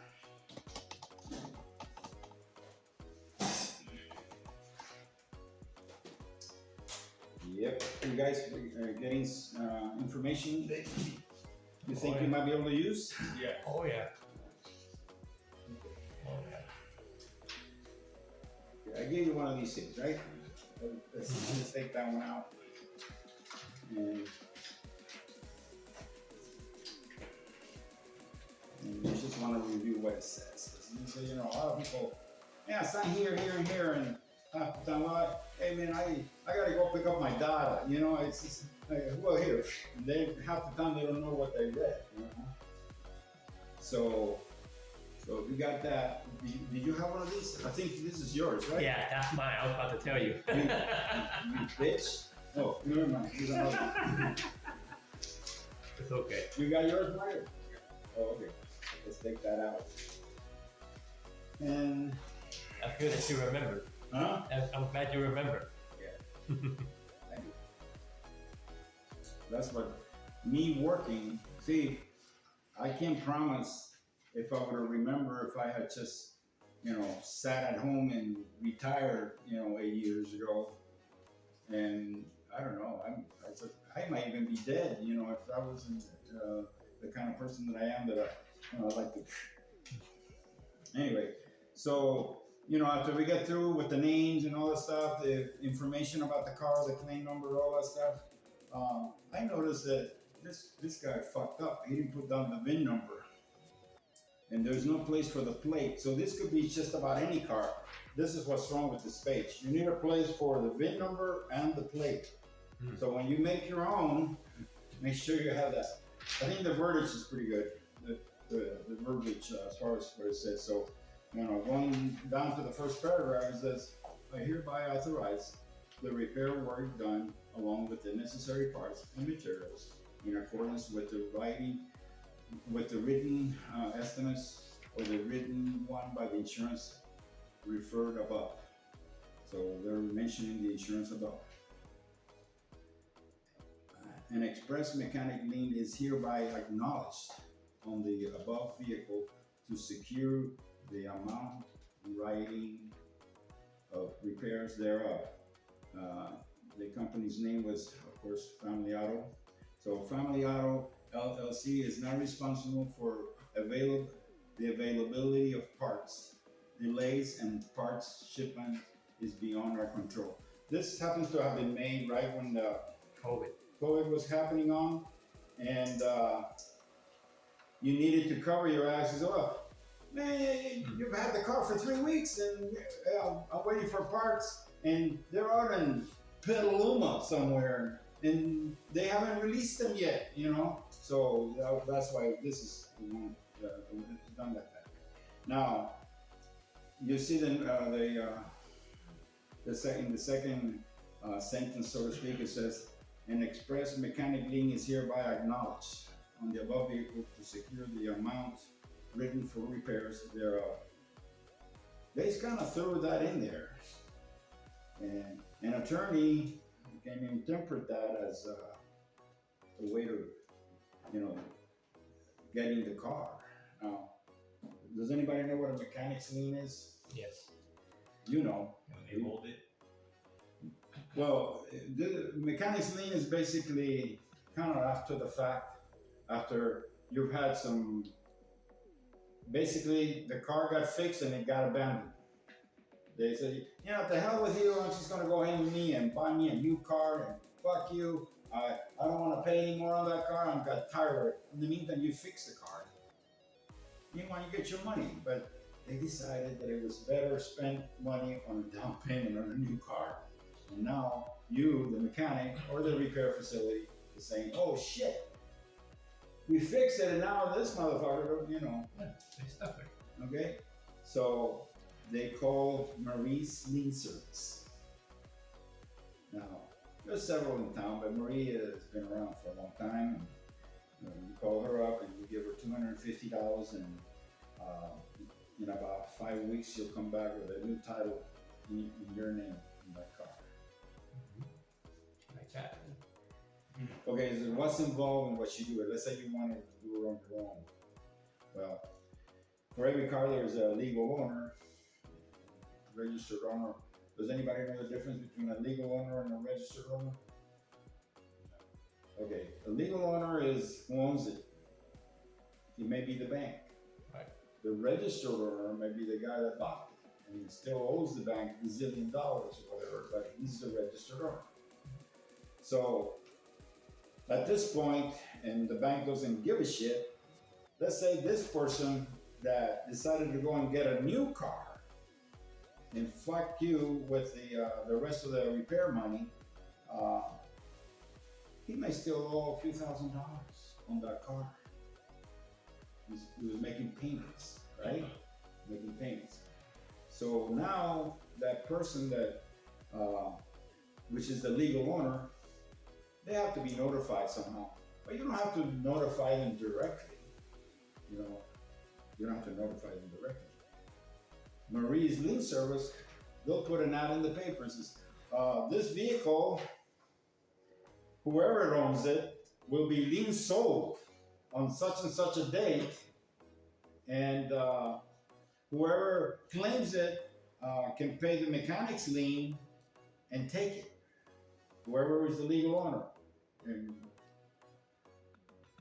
Speaker 1: Yep, you guys are getting information that you think you might be able to use?
Speaker 4: Yeah.
Speaker 2: Oh yeah.
Speaker 1: I gave you one of these things, right? Let's take that one out. And you just want to review what it says. So, you know, a lot of people, yeah, sign here, here, and here, and half the time, well, hey man, I gotta go pick up my data. You know, it's just, well, here. And they half the time they don't know what they read. You know? So we got that. Did you have one of these? I think this is yours, right?
Speaker 2: Yeah, that's mine. I was about to tell you.
Speaker 1: You bitch. Oh, never mind. Here's another one.
Speaker 2: It's okay.
Speaker 1: You got yours, Mario? Oh, okay. Let's take that out. And
Speaker 2: That's good that you remembered.
Speaker 1: huh?
Speaker 2: I'm glad you remembered.
Speaker 1: Thank you. That's what me working. See, I can't promise if I would have remember if I had just, you know, sat at home and retired, you know, 8 years ago. And I don't know. I might even be dead, you know, if I wasn't the kind of person that I am. That I like to. Anyway, so. You know, after we get through with the names and all that stuff, the information about the car, the claim number, all that stuff, I noticed that this guy fucked up. He didn't put down the VIN number. and there's no place for the plate. So this could be just about any car. This is what's wrong with this page. You need a place for the VIN number and the plate. So when you make your own, make sure you have that. I think the verbiage is pretty good. The verbiage as far as what it says. So, going down to the first paragraph, it says, I hereby authorize the repair work done along with the necessary parts and materials in accordance with the written estimates or the written one by the insurance referred above. So they're mentioning the insurance above. An express mechanic lien is hereby acknowledged on the above vehicle to secure the amount writing of repairs thereof. The company's name was, of course, Family Auto. So Family Auto LLC is not responsible for the availability of parts. Delays and parts shipment is beyond our control. This happens to have been made right when the COVID was happening on, and you needed to cover your asses. Oh, man, you've had the car for 3 weeks, and I'm waiting for parts, and they're out in Petaluma somewhere, and they haven't released them yet, So that's why this is done like that. Now, you see the second sentence, so to speak, it says, an express mechanic lien is hereby acknowledged on the above vehicle to secure the amount written for repairs thereof. They just kind of threw that in there. And an attorney can interpret that as a way to, getting the car. Now, does anybody know what a mechanic's lien is?
Speaker 2: Yes.
Speaker 1: You know.
Speaker 4: When they hold it.
Speaker 1: Well, the mechanic's lien is basically kind of after the fact, after you've had some, basically the car got fixed and it got abandoned. They said, the hell with you, I'm just gonna go ahead with me and buy me a new car and fuck you. I don't wanna pay any more on that car, I'm got tired of it. In the meantime, you fix the car. Meanwhile, you get your money, but they decided that it was better spend money on a down payment on a new car. And now you, the mechanic or the repair facility, is saying, oh shit, we fixed it and now this motherfucker,
Speaker 2: They stuck it.
Speaker 1: Okay? So they called Marie's Lien Service. Now, there's several in town, but Marie has been around for a long time. You call her up and you give her $250 and in about 5 weeks she'll come back with a new title in your name in that car.
Speaker 2: Like that.
Speaker 1: Okay, so what's involved in what you do? Let's say you want to do it on your own. Well, for every car there's a legal owner, registered owner. Does anybody know the difference between a legal owner and a registered owner? Okay, a legal owner is who owns it. He may be the bank.
Speaker 2: Right.
Speaker 1: The registered owner may be the guy that bought it, and he still owes the bank $1 zillion or whatever, but he's the registered owner. So at this point, and the bank doesn't give a shit, let's say this person that decided to go and get a new car and fuck you with the rest of the repair money, he may still owe a few $1,000s on that car. He was making payments, right? Making payments. So now that person that, which is the legal owner, they have to be notified somehow. But you don't have to notify them directly. You don't have to notify them directly. Marie's Lien Service, they'll put an ad in the paper and says, this vehicle, whoever owns it, will be lien sold on such and such a date, and whoever claims it can pay the mechanic's lien and take it. Whoever is the legal owner. And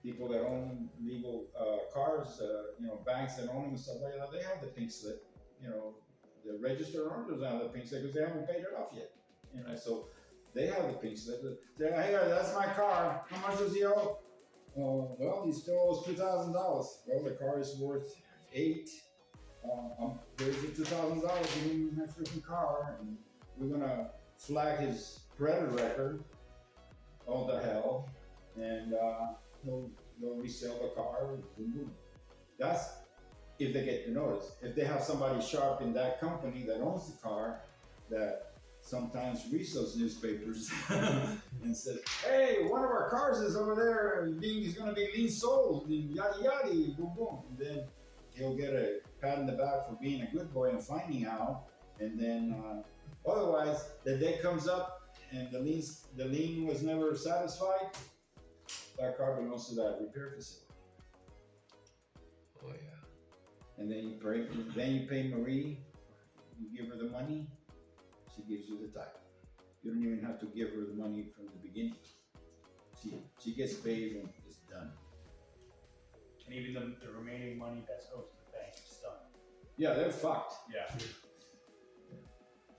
Speaker 1: people that own legal cars, banks that own them and stuff like that, they have the pink slip. The registered owner doesn't have the pink slip because they haven't paid it off yet. So they have the pink slip. They say, hey, that's my car. How much does he owe? Well, he still owes $2,000. Well, the car is worth 8, here's your $2,000, give him my freaking car, and we're gonna flag his credit record, all the hell, and they'll resell the car, boom, boom. That's if they get the notice. If they have somebody sharp in that company that owns the car, that sometimes reads those newspapers and says, hey, one of our cars is over there, he's gonna be lease-sold, yada yada, boom boom. And then he'll get a pat in the back for being a good boy and finding out, and then otherwise, the day comes up and the lien was never satisfied, that car belongs to that repair facility.
Speaker 2: Oh yeah.
Speaker 1: And then you pay Marie, you give her the money, she gives you the title. You don't even have to give her the money from the beginning. She gets paid when it's done.
Speaker 4: And even the remaining money that goes to the bank is done.
Speaker 1: Yeah, they're fucked.
Speaker 4: Yeah.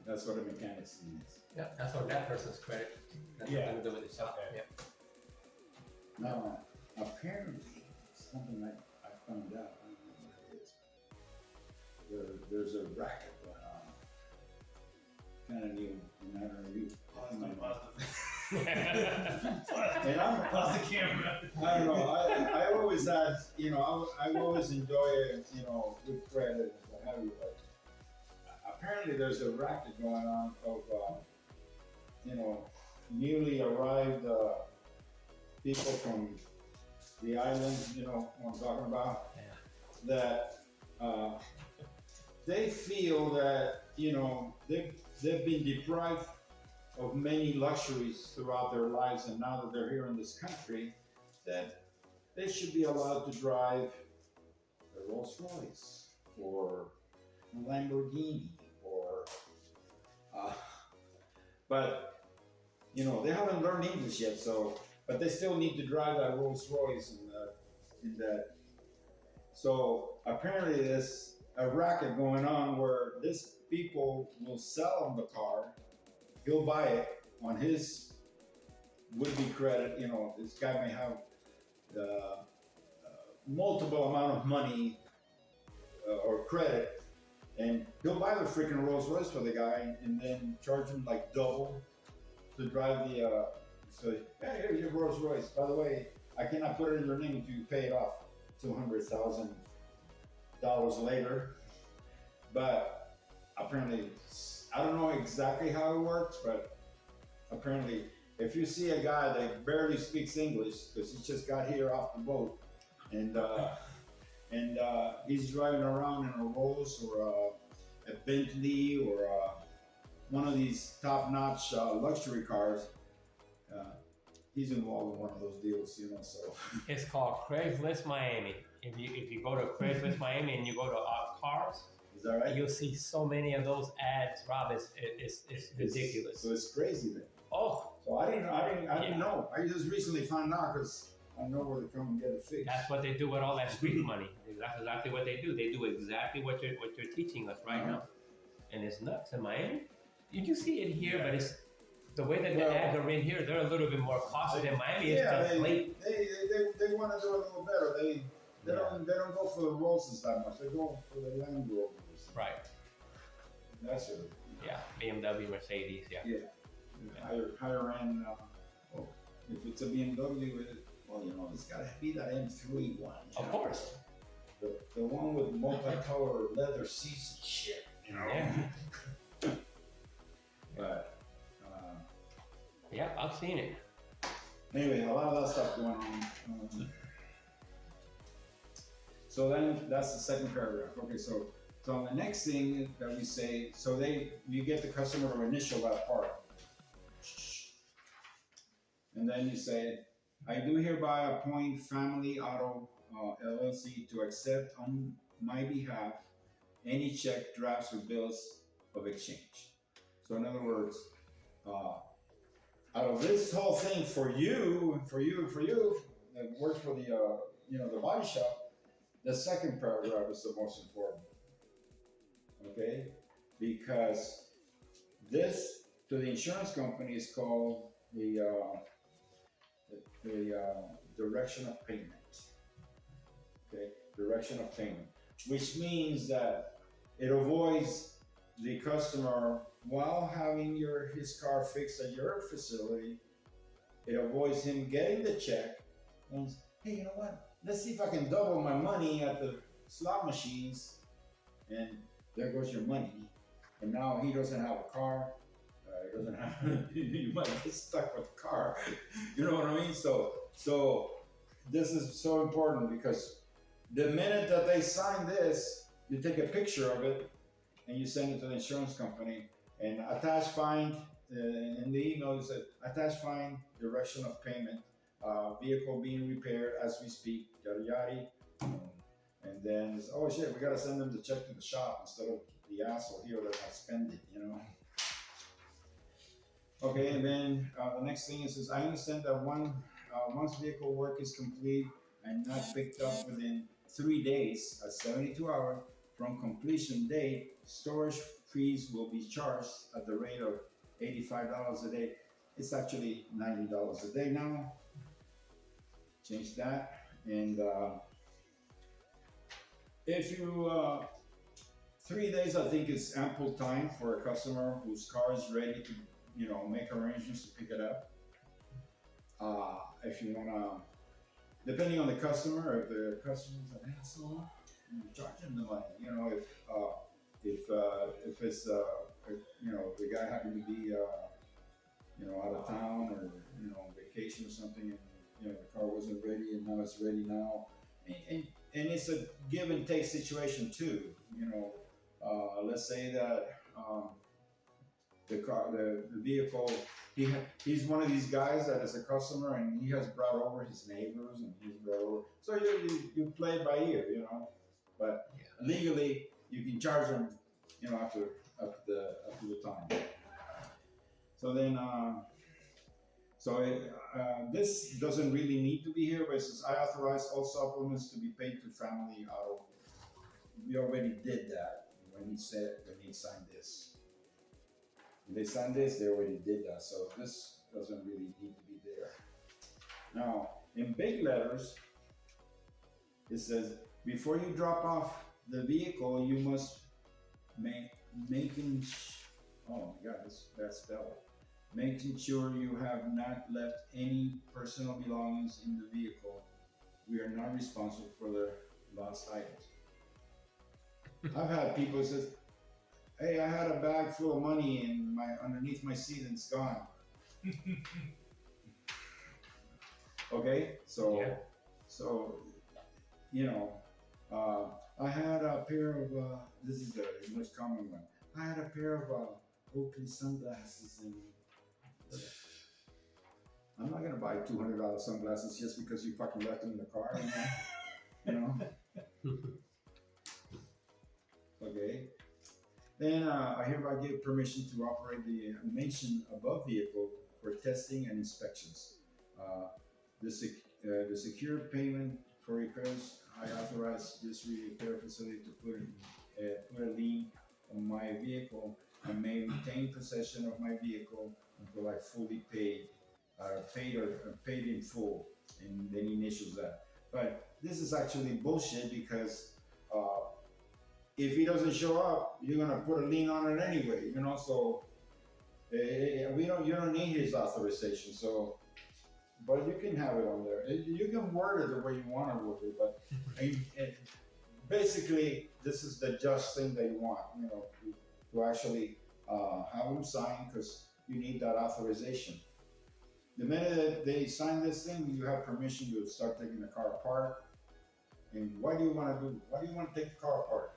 Speaker 1: That's what a mechanic's lien is.
Speaker 2: Yeah, that's on that person's credit. That's
Speaker 4: Yeah.
Speaker 2: nothing to do with itself.
Speaker 4: Okay.
Speaker 2: Yeah.
Speaker 1: Now, apparently, something I found out, I don't know what it is. There's a racket going on. Kind of new, and I don't know you. And
Speaker 4: Pause the camera.
Speaker 1: I don't know. I always had, I always enjoy, good credit and what have you. But apparently, there's a racket going on of, newly arrived people from the island. You know what I'm talking about?
Speaker 2: Yeah.
Speaker 1: That they feel that they've been deprived of many luxuries throughout their lives, and now that they're here in this country, that they should be allowed to drive a Rolls Royce or a Lamborghini or, but they haven't learned English yet, but they still need to drive that Rolls Royce in that. So apparently there's a racket going on where this people will sell him the car. He'll buy it on his would-be credit. This guy may have the multiple amount of money or credit, and he'll buy the freaking Rolls Royce for the guy, and then charge him like double to drive the. So hey, here's your Rolls Royce. By the way, I cannot put it in your name until you pay it off $200,000 later. But apparently, I don't know exactly how it works, but apparently, if you see a guy that barely speaks English because he just got here off the boat, and he's driving around in a Rolls or a Bentley or one of these top-notch luxury cars, he's involved in one of those deals, So
Speaker 2: It's called Craigslist Miami. If you go to Craigslist Miami and you go to cars,
Speaker 1: is that right?
Speaker 2: you'll see so many of those ads, Rob. It's ridiculous.
Speaker 1: So it's crazy then.
Speaker 2: Oh,
Speaker 1: So I didn't know. I just recently found out because I know where to come and get it fixed.
Speaker 2: that's what they do with all that street money. That's exactly what they do. They do exactly what you're teaching us right now, and it's nuts in Miami. You see it here, but it's the way that the ads are in here. They're a little bit more costly than Miami. It's just late.
Speaker 1: They want to do a little better. They don't go for the Rolls that much. They go for the Land Rovers.
Speaker 2: Right.
Speaker 1: That's it.
Speaker 2: Yeah. BMW, Mercedes. Yeah.
Speaker 1: Yeah. Higher end. If it's a BMW, it's got to be that M3 one.
Speaker 2: Of course.
Speaker 1: The one with multicolored leather seats and shit.
Speaker 2: Yeah.
Speaker 1: But.
Speaker 2: Yeah, I've seen it.
Speaker 1: Anyway, a lot of that stuff going on. So then that's the second paragraph. Okay, so the next thing that we say, you get the customer to initial that part. And then you say, I do hereby appoint Family Auto LLC to accept on my behalf any check, drafts, or bills of exchange. So in other words, out of this whole thing for you, that works for the body shop, the second paragraph is the most important. Okay? Because this, to the insurance company, is called the direction of payment. Okay? Direction of payment. which means that it avoids the customer while having his car fixed at your facility. It avoids him getting the check and, hey, you know what? Let's see if I can double my money at the slot machines. And there goes your money. And now he doesn't have a car. He doesn't have. You might get stuck with the car. You know what I mean? So this is so important because the minute that they sign this, you take a picture of it and you send it to the insurance company and attach find in the email. It says attach find, direction of payment, vehicle being repaired as we speak, yada yada. And then it's, oh shit, we gotta send them the check to the shop instead of the asshole here that I spend it, you know. Okay, and then the next thing is I understand that once vehicle work is complete and not picked up within 3 days, 72 hours from completion date, storage fees will be charged at the rate of $85 a day. It's actually $90 a day now. Change that. And if you 3 days, I think is ample time for a customer whose car is ready to, make arrangements to pick it up. If you wanna, depending on the customer, if the customer's an asshole, you charge them the money. If it's the guy happened to be out of town or on vacation or something, and the car wasn't ready and now it's ready now, and it's a give and take situation too. Let's say that the vehicle, he's one of these guys that is a customer and he has brought over his neighbors and he's brought over. So you play it by ear, but legally you can charge them, after the time. So then, this doesn't really need to be here, but it says I authorize all supplements to be paid to family auto. We already did that when he signed this. When they signed this, they already did that. So this doesn't really need to be there. Now, in big letters, it says, before you drop off the vehicle, you must making sure you have not left any personal belongings in the vehicle. We are not responsible for the lost items. I've had people say, hey, I had a bag full of money underneath my seat and it's gone. Okay, so I had a pair of this is the most common one. I had a pair of Oakley sunglasses and I'm not gonna buy $200 sunglasses just because you fucking left them in the car, Okay. Then I hereby give permission to operate the mentioned above vehicle for testing and inspections. The secure payment for repairs. I authorize this repair facility to put a lien on my vehicle and may retain possession of my vehicle until I fully paid in full, and then he initials that. But this is actually bullshit because if he doesn't show up, you're gonna put a lien on it anyway, So you don't need his authorization. So, but you can have it on there. You can word it the way you want to word it, but basically, this is the just thing that you want, to actually have them sign because you need that authorization. The minute that they sign this thing, you have permission to start taking the car apart. And what do you want to do? Why do you want to take the car apart?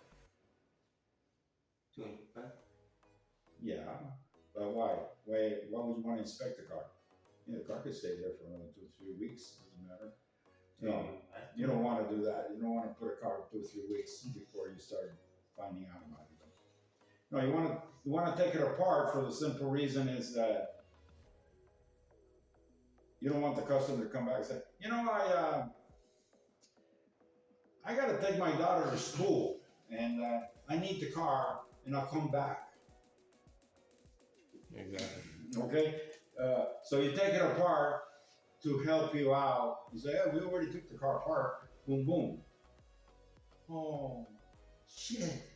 Speaker 1: Yeah, but why? Why would you want to inspect the car? The car could stay there for another 2 or 3 weeks. Doesn't matter. No, you don't want to do that. You don't want to put a car 2 or 3 weeks before you start finding out about it. No, you want to take it apart for the simple reason is that you don't want the customer to come back and say, I got to take my daughter to school and I need the car and I'll come back.
Speaker 2: Exactly.
Speaker 1: Okay, so you take it apart to help you out. You say, we already took the car apart. Boom, boom. Oh, Shit,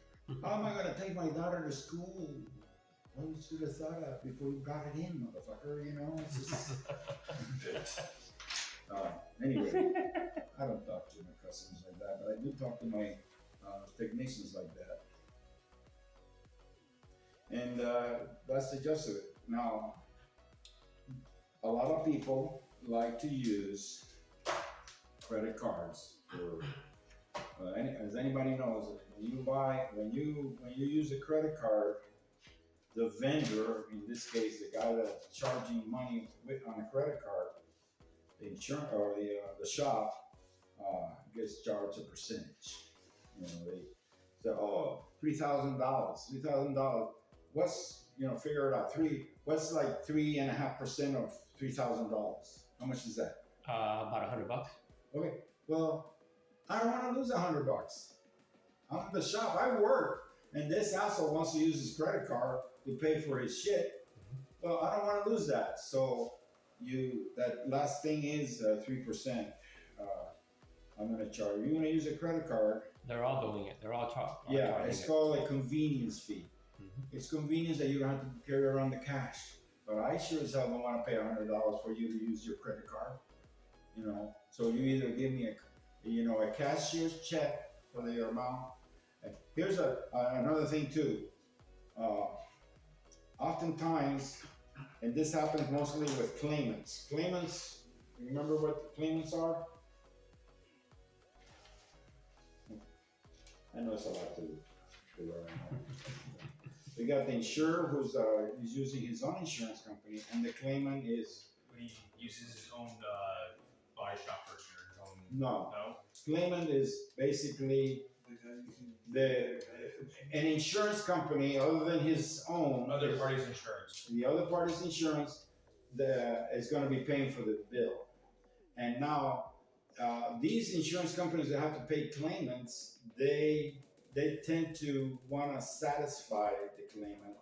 Speaker 1: how am I gonna take my daughter to school? Well, you should have thought of before you got it in, motherfucker, you know? It's just... Anyway, I don't talk to my customers like that, but I do talk to my technicians like that. And that's the gist of it. Now, a lot of people like to use credit cards for, as anybody knows, when you use a credit card, the vendor, in this case, the guy that's charging money on a credit card, the insurance or the shop gets charged a percentage. You know, they say, oh, $3,000. What's, figure it out. What's like 3.5% of $3,000? How much is that?
Speaker 2: About $100.
Speaker 1: Okay, well, I don't want to lose $100. I'm the shop. I work, and this asshole wants to use his credit card to pay for his shit. Well, I don't want to lose that. So that last thing is 3%. I'm going to charge. You're going to use a credit card.
Speaker 2: They're all doing it. They're all charging.
Speaker 1: Yeah, it's called a convenience fee. It's convenience that you don't have to carry around the cash. But I sure as hell don't want to pay $100 for you to use your credit card. So you either give me a cashier's check for the amount. And here's another thing too. Oftentimes, and this happens mostly with claimants. Claimants, remember what claimants are? I know it's a lot to learn. We got the insurer who's using his own insurance company, and the claimant is...
Speaker 4: When he uses his own body shop for his own...
Speaker 1: No.
Speaker 4: No?
Speaker 1: Claimant is basically an insurance company other than his own.
Speaker 4: Other party's insurance.
Speaker 1: The other party's insurance is going to be paying for the bill. And now, these insurance companies that have to pay claimants, they tend to want to satisfy the claimant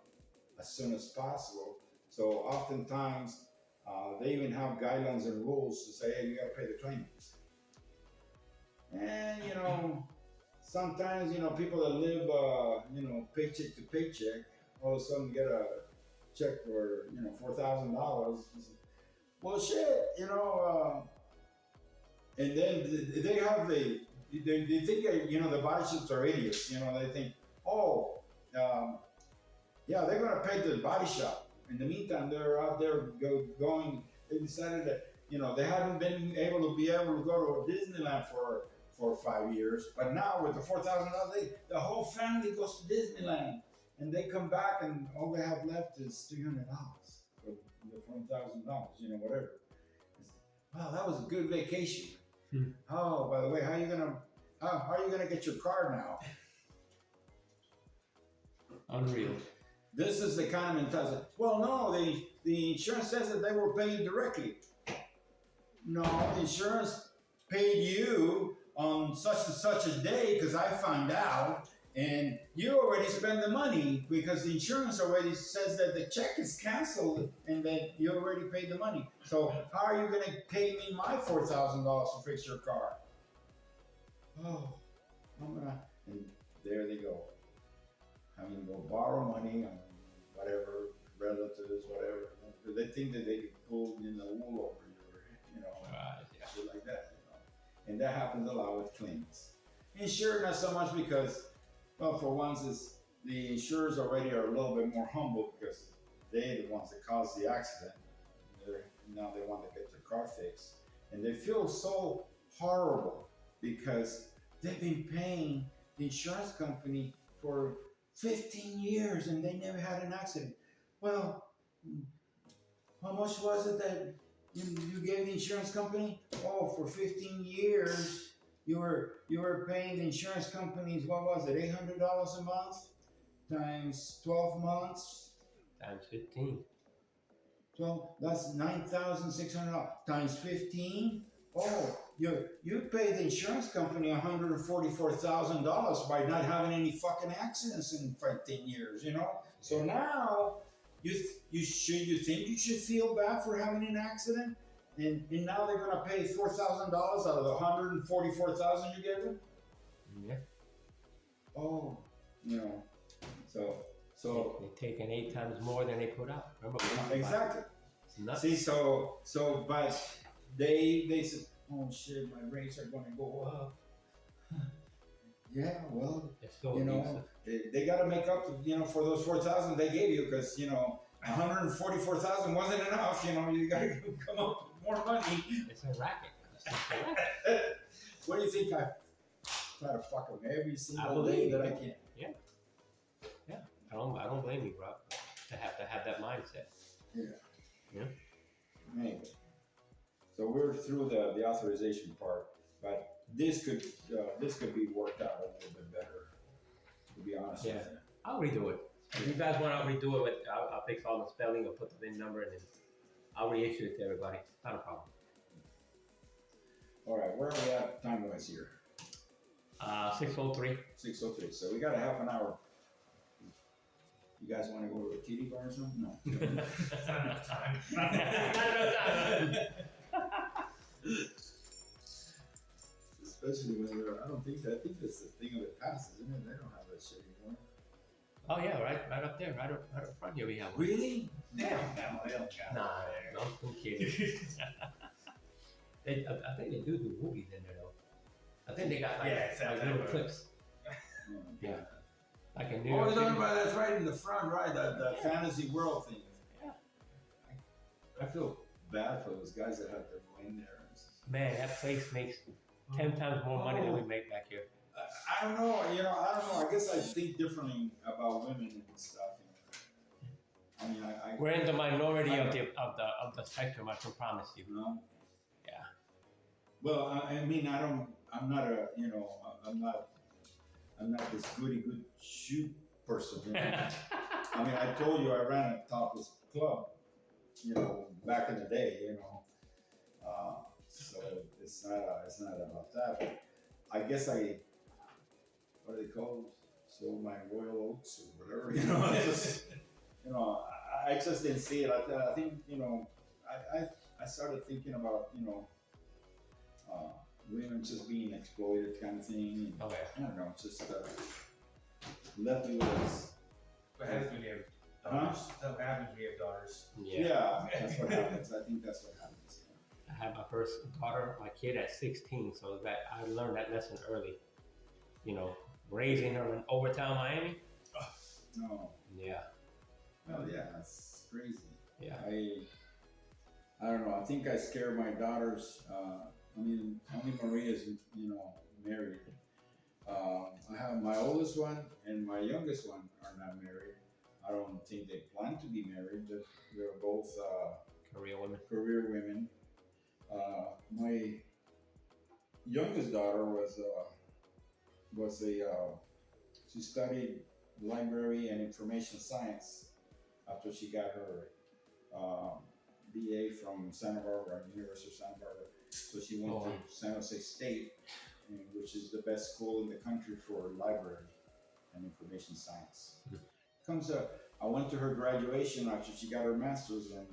Speaker 1: as soon as possible. So oftentimes, they even have guidelines and rules to say, hey, you got to pay the claimants. And, sometimes, people that live, paycheck to paycheck, all of a sudden get a check for, $4,000. Well, shit, and then they have they think, the body shops are idiots. They think, yeah, they're going to pay the body shop. In the meantime, they're out there going, they decided that, they haven't been able to go to Disneyland for 5 years. But now with the $4,000, the whole family goes to Disneyland. And they come back and all they have left is $300 for the $4,000, whatever. Wow, that was a good vacation. Oh, by the way, how are you gonna get your car now?
Speaker 2: Unreal.
Speaker 1: This is the kind of mentality. Well, no, the insurance says that they were paying directly. No, the insurance paid you on such and such a day because I found out, and you already spent the money because the insurance already says that the check is canceled and that you already paid the money. So how are you going to pay me my $4,000 to fix your car? Oh, and there they go. Having to go borrow money on whatever, relatives, whatever. They think that they can pull in the wool over you, shit like that. And that happens a lot with claims. Insured, not so much because, well, for once, the insurers already are a little bit more humble because they're the ones that caused the accident. Now they want to get their car fixed. And they feel so horrible because they've been paying the insurance company for 15 years and they never had an accident. Well, how much was it that you gave the insurance company? Oh, for 15 years, you were paying the insurance companies, what was it, $800 a month times 12 months?
Speaker 2: Times 15.
Speaker 1: So that's $9,600 times 15. Oh, you pay the insurance company $144,000 by not having any fucking accidents in 15 years, So now you think you should feel bad for having an accident, and now they're gonna pay $4,000 out of the $144,000 you gave them.
Speaker 2: Yeah.
Speaker 1: oh, you know, so
Speaker 2: They taking 8 times more than they put out. Remember?
Speaker 1: exactly.
Speaker 2: It's nuts.
Speaker 1: See, but they said, oh shit, my rates are gonna go up. Yeah, well,
Speaker 2: It's still
Speaker 1: you know, they got to make up, you know, for those 4,000 they gave you, because you know, 144,000 wasn't enough. You know, you got to come up with more money.
Speaker 2: It's a racket. It's just a racket.
Speaker 1: What do you think? I try to fuck them every single day
Speaker 2: believe
Speaker 1: that I
Speaker 2: you.
Speaker 1: can.
Speaker 2: Yeah. I don't blame you, bro. To have that mindset.
Speaker 1: Anyway, so we're through the authorization part, but this could be worked out a little bit better, to be honest
Speaker 2: Yeah.
Speaker 1: with you.
Speaker 2: I'll redo it. If you guys want to redo it, I'll fix all the spelling and put the VIN number, and then I'll reissue it to everybody. Not a problem.
Speaker 1: All right, where are we at time-wise here?
Speaker 2: 603.
Speaker 1: 6:03. So we got a half an hour. You guys want to go to a kitty bar or something? No.
Speaker 4: It's not enough time.
Speaker 2: Not enough time.
Speaker 1: Especially when I think that's the thing of the past, isn't it? They don't have that shit anymore.
Speaker 2: Oh yeah, right up there, right up front here we have one.
Speaker 1: Really?
Speaker 4: Damn, no, they don't count.
Speaker 2: Nah, I'm kidding. I think they do movies in there though. I think they got like,
Speaker 4: Yeah, it's
Speaker 2: like
Speaker 4: that
Speaker 2: little
Speaker 4: type of-
Speaker 2: clips. Yeah. Like a New
Speaker 1: Oh,
Speaker 2: York
Speaker 1: you're talking
Speaker 2: City.
Speaker 1: about that's right in the front, right? The fantasy world thing.
Speaker 2: Yeah.
Speaker 1: I feel bad for those guys that have to go in there.
Speaker 2: Man, that place makes 10 times more money than we make back here.
Speaker 1: I don't know. You know, I don't know. I guess I think differently about women and stuff. You know. I mean, I
Speaker 2: We're in the minority of the spectrum. I can promise you.
Speaker 1: you know.
Speaker 2: Yeah.
Speaker 1: Well, I mean, I'm not a, you know, I'm not this goody good shoe person. You know? I mean, I told you I ran a topless club, you know, back in the day, you know. So it's not about that. But I guess what do they call it? Sold my royal oats or whatever, you know. You know, I just didn't see it. I think, you know, I started thinking about, you know, women just being exploited kind of thing. And,
Speaker 2: Okay.
Speaker 1: I don't know, just left me with
Speaker 4: What happens when you have daughters? What happens when you have daughters?
Speaker 1: yeah, that's what happens. I think that's what happens.
Speaker 2: I had my first daughter, my kid, at 16, so that I learned that lesson early. You know, raising her in Overtown, Miami.
Speaker 1: No,
Speaker 2: Yeah.
Speaker 1: well, yeah, that's crazy.
Speaker 2: Yeah.
Speaker 1: I don't know. I think I scared my daughters. I mean, only Maria's, you know, married. I have my oldest one and my youngest one are not married. I don't think they plan to be married. They're both
Speaker 2: Career women.
Speaker 1: career women. My youngest daughter she studied library and information science after she got her BA from Santa Barbara, University of Santa Barbara. So she went to San Jose State, which is the best school in the country for library and information science. Comes up, I went to her graduation after she got her master's, and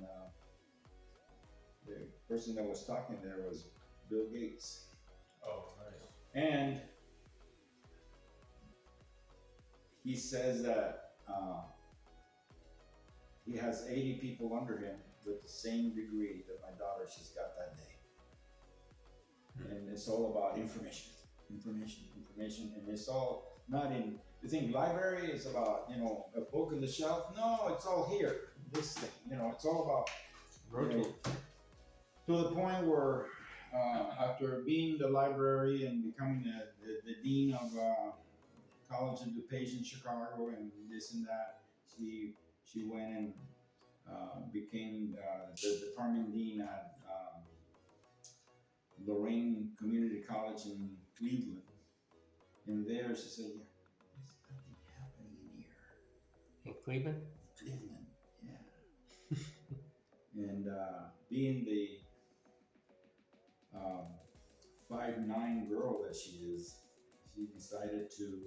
Speaker 1: the person that was talking there was Bill Gates.
Speaker 4: Oh, nice.
Speaker 1: And he says that he has 80 people under him with the same degree that my daughter just got that day. And it's all about information, and it's all not in, you think library is about, you know, a book on the shelf? No, it's all here, this thing, you know, it's all about,
Speaker 2: Virtual.
Speaker 1: to the point where after being the library and becoming the dean of college in DuPage in Chicago and this and that, she went and became the department dean at Lorraine Community College in Cleveland. And there she said, yeah, there's nothing happening in here.
Speaker 2: In Cleveland?
Speaker 1: Cleveland, yeah. And being the 5'9" girl that she is, she decided to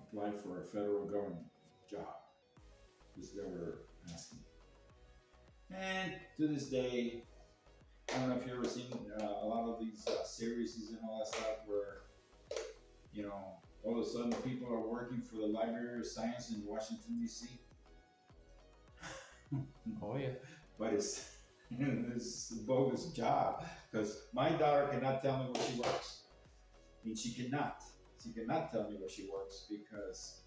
Speaker 1: apply for a federal government job, which they were asking. And to this day, I don't know if you've ever seen a lot of these series and all that stuff where you know, all of a sudden people are working for the Library of Science in Washington D.C.
Speaker 2: Oh yeah.
Speaker 1: But it's a bogus job because my daughter cannot tell me where she works. I mean, she cannot. She cannot tell me where she works because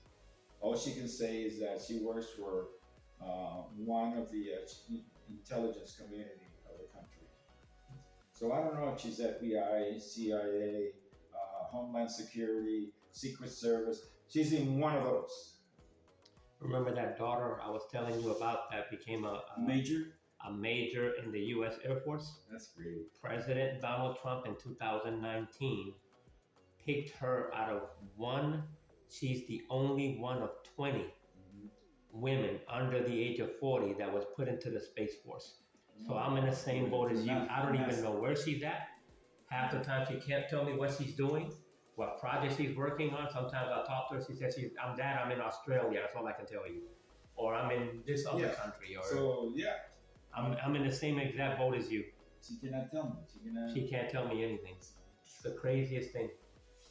Speaker 1: all she can say is that she works for one of the intelligence community of the country. So I don't know if she's FBI, CIA, Homeland Security, Secret Service. She's in one of those.
Speaker 2: Remember that daughter I was telling you about that became a
Speaker 1: Major?
Speaker 2: a major in the U.S. Air Force?
Speaker 1: That's great.
Speaker 2: President Donald Trump in 2019 picked her out of one. She's the only one of 20 women under the age of 40 that was put into the Space Force. So I'm in the same boat as you. I don't even know where she's at. Half the time she can't tell me what she's doing, what project she's working on. Sometimes I'll talk to her. She says, I'm in Australia. That's all I can tell you. Or I'm in this other country. Or
Speaker 1: So, yeah.
Speaker 2: I'm in the same exact boat as you.
Speaker 1: She cannot tell me.
Speaker 2: She can't tell me anything. It's the craziest thing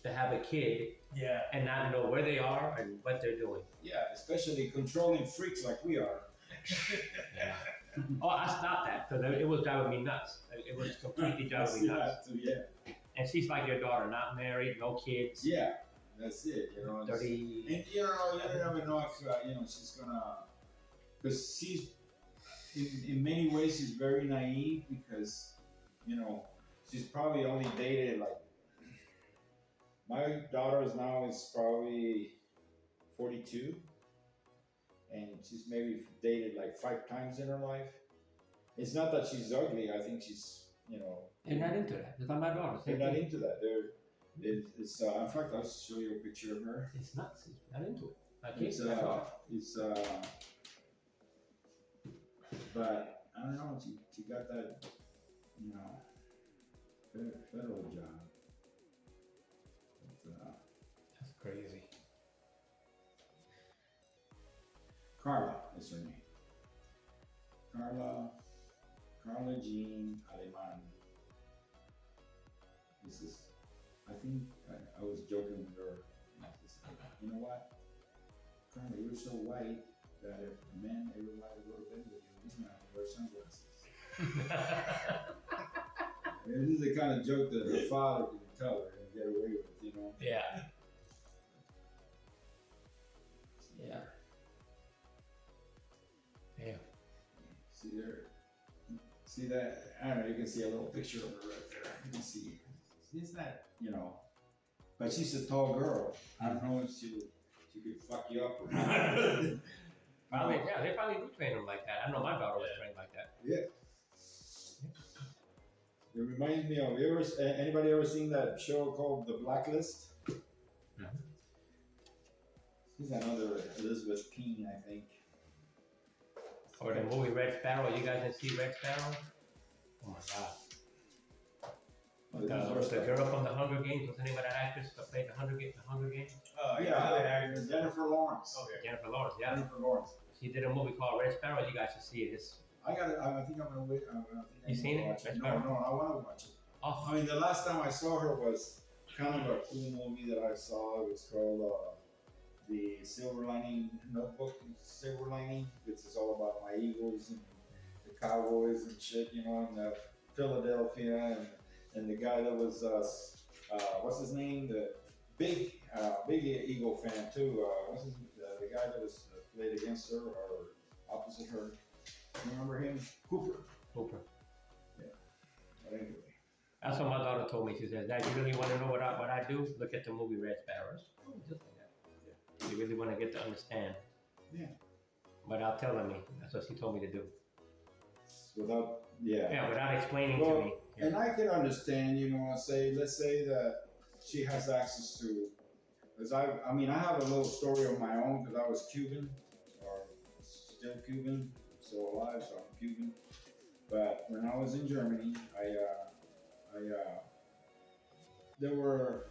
Speaker 2: to have a kid
Speaker 3: Yeah.
Speaker 2: and not know where they are and what they're doing.
Speaker 1: Yeah, especially controlling freaks like we are.
Speaker 2: Yeah. Oh, I stopped that because it was driving me nuts. It was completely driving me nuts.
Speaker 1: Yeah.
Speaker 2: And she's like your daughter, not married, no kids.
Speaker 1: Yeah, that's it. You know,
Speaker 2: 30.
Speaker 1: and you never know if she's gonna, because she's in many ways she's very naive because she's probably only dated like my daughter is probably 42. And she's maybe dated like 5 times in her life. It's not that she's ugly. I think she's,
Speaker 2: They're not into that. It's not my daughter.
Speaker 1: they're not into that. It's in fact, I'll show you a picture of her.
Speaker 2: It's nuts. She's not into it. I can't
Speaker 1: It's but I don't know. She got that, federal job. But,
Speaker 2: That's crazy.
Speaker 1: Carla is her name. Carla Jean Aleman. This is, I think I was joking with her. And I just said, you know what? Carla, you're so white that if a man ever wanted to go to bed with you, he's gonna have to wear sunglasses. This is the kind of joke that her father could tell her and get away with,
Speaker 2: Yeah. Yeah. Yeah.
Speaker 1: See that? I don't know, you can see a little picture of her right there. You can see. It's that, but she's a tall girl. I don't know if she could fuck you up or not.
Speaker 2: Probably, yeah, they probably do train them like that. I know my daughter was trained like that.
Speaker 1: Yeah. It reminds me of, anybody ever seen that show called The Blacklist?
Speaker 2: No.
Speaker 1: She's another Elizabeth Keene, I think.
Speaker 2: Or the movie Red Sparrow. You guys didn't see Red Sparrow? Oh my God. Was the girl from the Hunger Games? What's the name of that actress that played the Hunger Games?
Speaker 1: Jennifer Lawrence.
Speaker 4: Okay.
Speaker 2: Jennifer Lawrence, yeah.
Speaker 1: Jennifer Lawrence.
Speaker 2: She did a movie called Red Sparrow. You guys should see it. It's,
Speaker 1: I think I'm gonna wait.
Speaker 2: You seen it?
Speaker 1: Watch it.
Speaker 2: Red
Speaker 1: No,
Speaker 2: Sparrow?
Speaker 1: I want to watch it.
Speaker 2: oh,
Speaker 1: I mean, the last time I saw her was kind of a cool movie that I saw. It was called The Silver Lining Notebook. Silver Lining. It's all about my Eagles and the Cowboys and shit, and Philadelphia and the guy that was what's his name? The big Eagle fan too. What's the guy that was played against her or opposite her? You remember him? Cooper. Yeah. But anyway.
Speaker 2: that's what my daughter told me. She said, Dad, you really want to know what I do? Look at the movie Red Sparrow. Just like that. You really want to get to understand.
Speaker 1: Yeah.
Speaker 2: But I'll tell her me. That's what she told me to do. Without explaining to me. Yeah.
Speaker 1: And I can understand, let's say that she has access to, because I have a little story of my own because I was Cuban, or still Cuban, still alive, so I'm Cuban. But when I was in Germany, there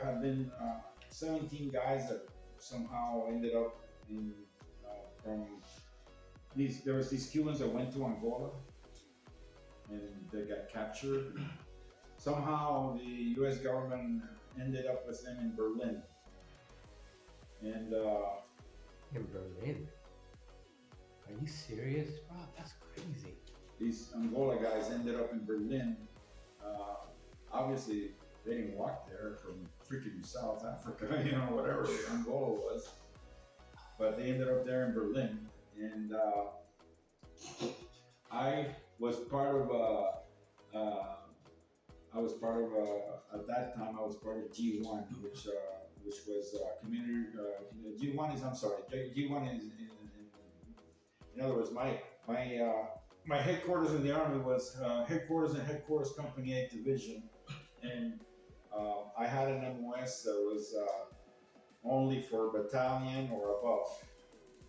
Speaker 1: have been 17 guys that somehow ended up there was these Cubans that went to Angola and they got captured. Somehow the U.S. government ended up with him in Berlin. And
Speaker 2: In Berlin. Are you serious, bro? That's crazy.
Speaker 1: these Angola guys ended up in Berlin. Obviously, they didn't walk there from freaking South Africa, whatever Angola was. But they ended up there in Berlin. And I was part of at that time I was part of G1, which was community. G1 is, I'm sorry, G1 is in other words, my headquarters in the Army was headquarters and headquarters Company 8 Division, and I had an MOS that was only for battalion or above.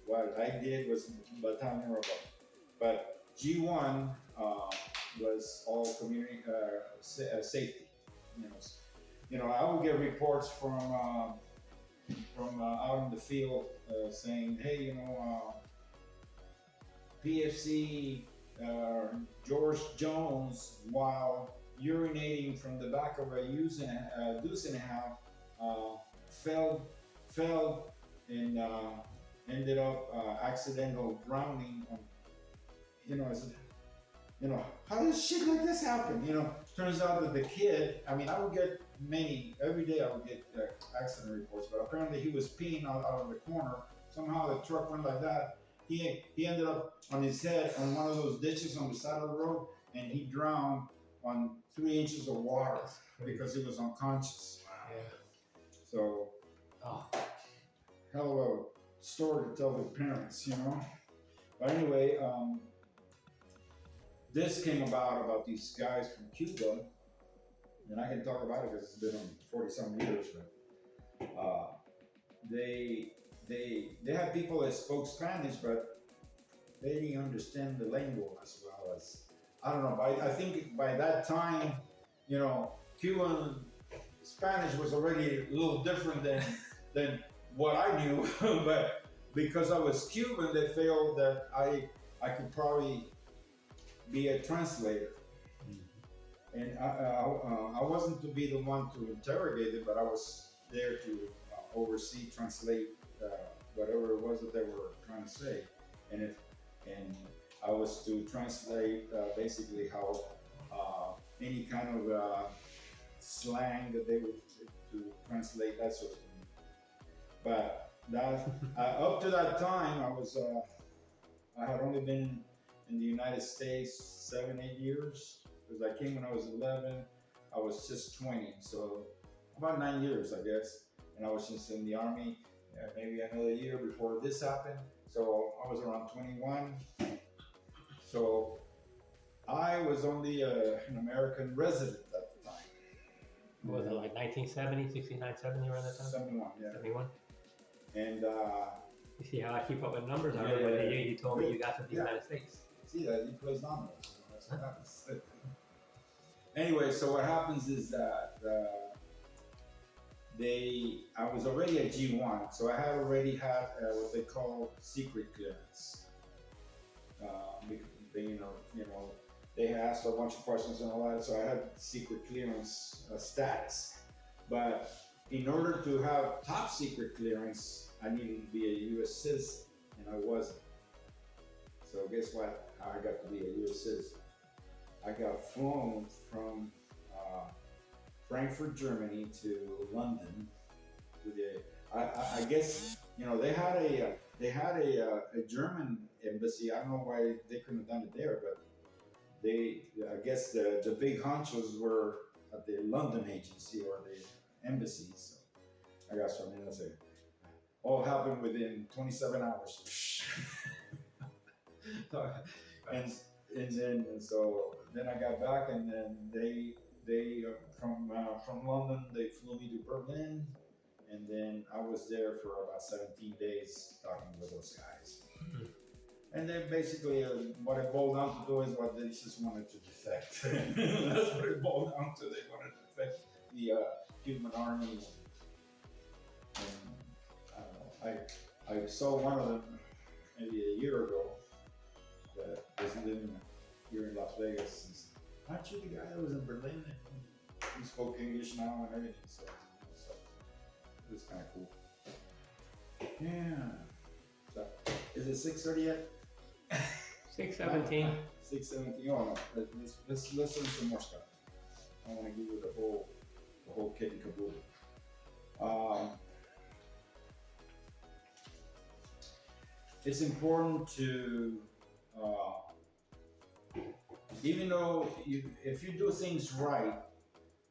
Speaker 1: What I did was battalion or above, but G1 was all community safety. I would get reports from out in the field saying, hey, PFC George Jones, while urinating from the back of a deuce and a half, fell and ended up accidental drowning. I said, how does shit like this happen? Turns out that the kid, I would get every day I would get accident reports, but apparently he was peeing out of the corner. Somehow the truck went like that. He ended up on his head on one of those ditches on the side of the road, and he drowned on 3 inches of water because he was unconscious.
Speaker 2: Wow. Yeah.
Speaker 1: So, hell of a story to tell the parents, But anyway, this came about these guys from Cuba, and I can talk about it because it's been 40-some years, but they had people that spoke Spanish, but they didn't understand the lingo as well as, I don't know, I think by that time, Cuban Spanish was already a little different than what I knew, but because I was Cuban, they felt that I could probably be a translator. And I wasn't to be the one to interrogate it, but I was there to oversee, translate whatever it was that they were trying to say, and I was to translate basically how any kind of slang that they would to translate, that sort of thing. But that up to that time, I had only been in the United States 7-8 years, because I came when I was 11. I was just 20, so about 9 years, I guess. And I was just in the Army, maybe another year before this happened. So I was around 21. So I was only an American resident at the time.
Speaker 2: What was it, like 1970, 69, 70 around that time?
Speaker 1: 71, yeah.
Speaker 2: 71?
Speaker 1: And
Speaker 2: You see how I keep up with numbers? I
Speaker 1: Yeah,
Speaker 2: remember
Speaker 1: yeah,
Speaker 2: the year you told me you got to the
Speaker 1: yeah.
Speaker 2: United States.
Speaker 1: see that he plays dominoes. That's what happens. Anyway, so what happens is that I was already at G1, so I had already had what they call secret clearance. They asked a bunch of questions and all that, so I had secret clearance status. But in order to have top secret clearance, I needed to be a U.S. citizen, and I wasn't. So guess what? How I got to be a U.S. citizen? I got flown from Frankfurt, Germany to London. I guess they had a German embassy. I don't know why they couldn't have done it there, but I guess the big honchos were at the London agency or the embassy. So I got something to say. All happened within 27 hours. Then I got back, and then they from London they flew me to Berlin, and then I was there for about 17 days talking with those guys.
Speaker 2: Mm-hmm.
Speaker 1: And then basically what it boiled down to do is what they just wanted to defect. That's what it boiled down to. They wanted to defect the Cuban army. And I don't know. I saw one of them maybe a year ago that was living here in Las Vegas. He said, "Aren't you the guy that was in Berlin? And he spoke English now and everything." So it's kind of cool. Yeah. So, is it 6:30 yet?
Speaker 2: 6:17.
Speaker 1: 6:17. Oh no. Let's listen to some more stuff. I want to give you the whole kit and caboodle. It's important to, even though if you do things right,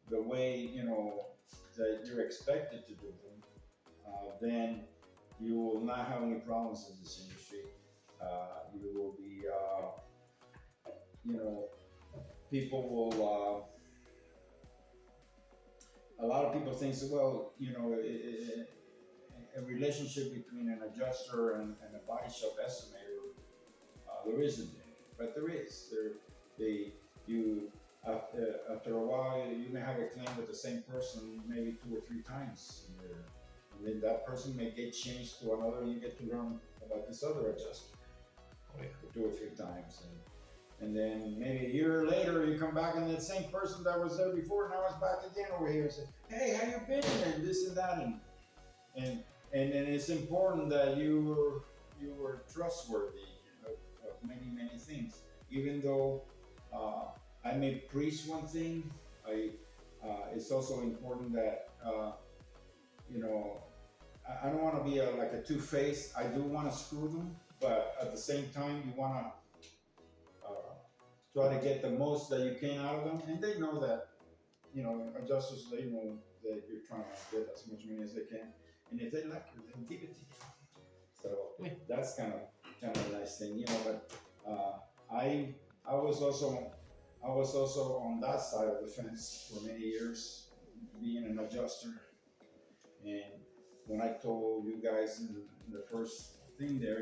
Speaker 1: the way that you're expected to do them, then you will not have any problems in this industry. You will be, people will. A lot of people think, well, a relationship between an adjuster and a body shop estimator, there isn't any, but there is. After a while, you may have a claim with the same person maybe 2 or 3 times a year. And then that person may get changed to another, and you get to learn about this other adjuster for 2 or 3 times. And then maybe a year later, you come back, and the same person that was there before now is back again over here and say, "Hey, how you been?" And this and that, and then it's important that you were trustworthy of many things. Even though I may preach one thing, it's also important that I don't want to be like a two-faced. I do want to screw them, but at the same time, you want to try to get the most that you can out of them, and they know that. Adjusters, they know that you're trying to get as much money as they can, and if they like you, they'll give it to you. So that's kind of a nice thing, But I was also on that side of the fence for many years, being an adjuster. And when I told you guys in the first thing there,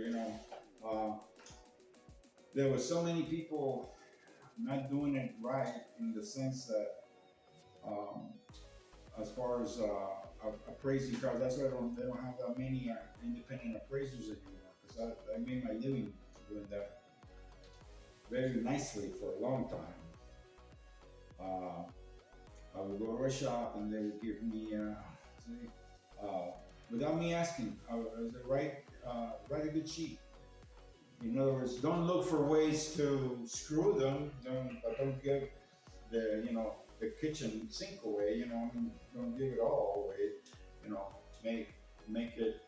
Speaker 1: there were so many people not doing it right, in the sense that, as far as appraising cars, that's why they don't have that many independent appraisers anymore. Because I made my living doing that very nicely for a long time. I would go to a shop, and they would give me, without me asking, write a good sheet. In other words, don't look for ways to screw them. Don't give the kitchen sink away. Don't give it all away. Make it.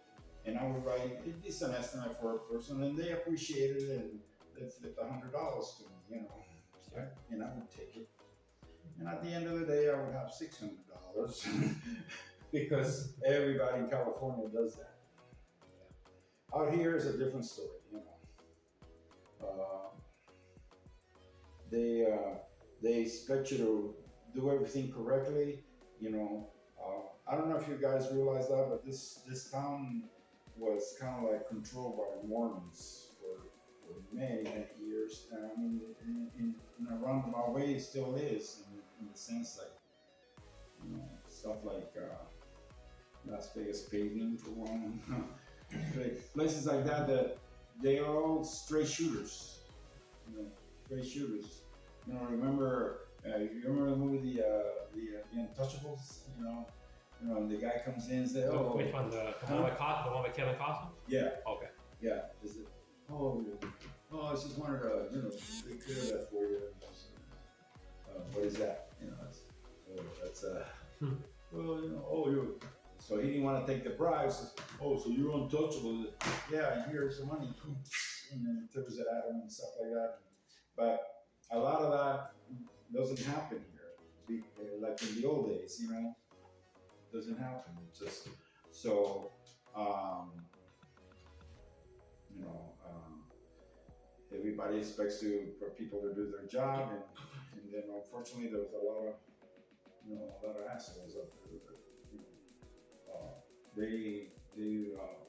Speaker 1: And I would write, it's an estimate for a person, and they appreciate it, and they flipped $100 to me. And I would take it. And at the end of the day, I would have $600 because everybody in California does that. Out here is a different story. They expect you to do everything correctly. I don't know if you guys realize that, but this town was kind of like controlled by Mormons for many years. And I mean, in a roundabout way, it still is, in the sense like, stuff like Las Vegas paving for one, places like that they are all straight shooters. Straight shooters. Remember the movie The Untouchables? The guy comes in and says, "Oh,
Speaker 2: which one? The one with Kevin Costner?
Speaker 1: Yeah.
Speaker 2: Okay.
Speaker 1: Yeah. Is it? Oh, I just wanted to, clear that for you. What is that? That's well, you. So he didn't want to take the bribes. Oh, so you're untouchable? Yeah, and here's the money. And then throws it at him and stuff like that. But a lot of that doesn't happen here, like in the old days. Doesn't happen. It's just so. Everybody expects for people to do their job, and then unfortunately there's a lot of assholes up there. They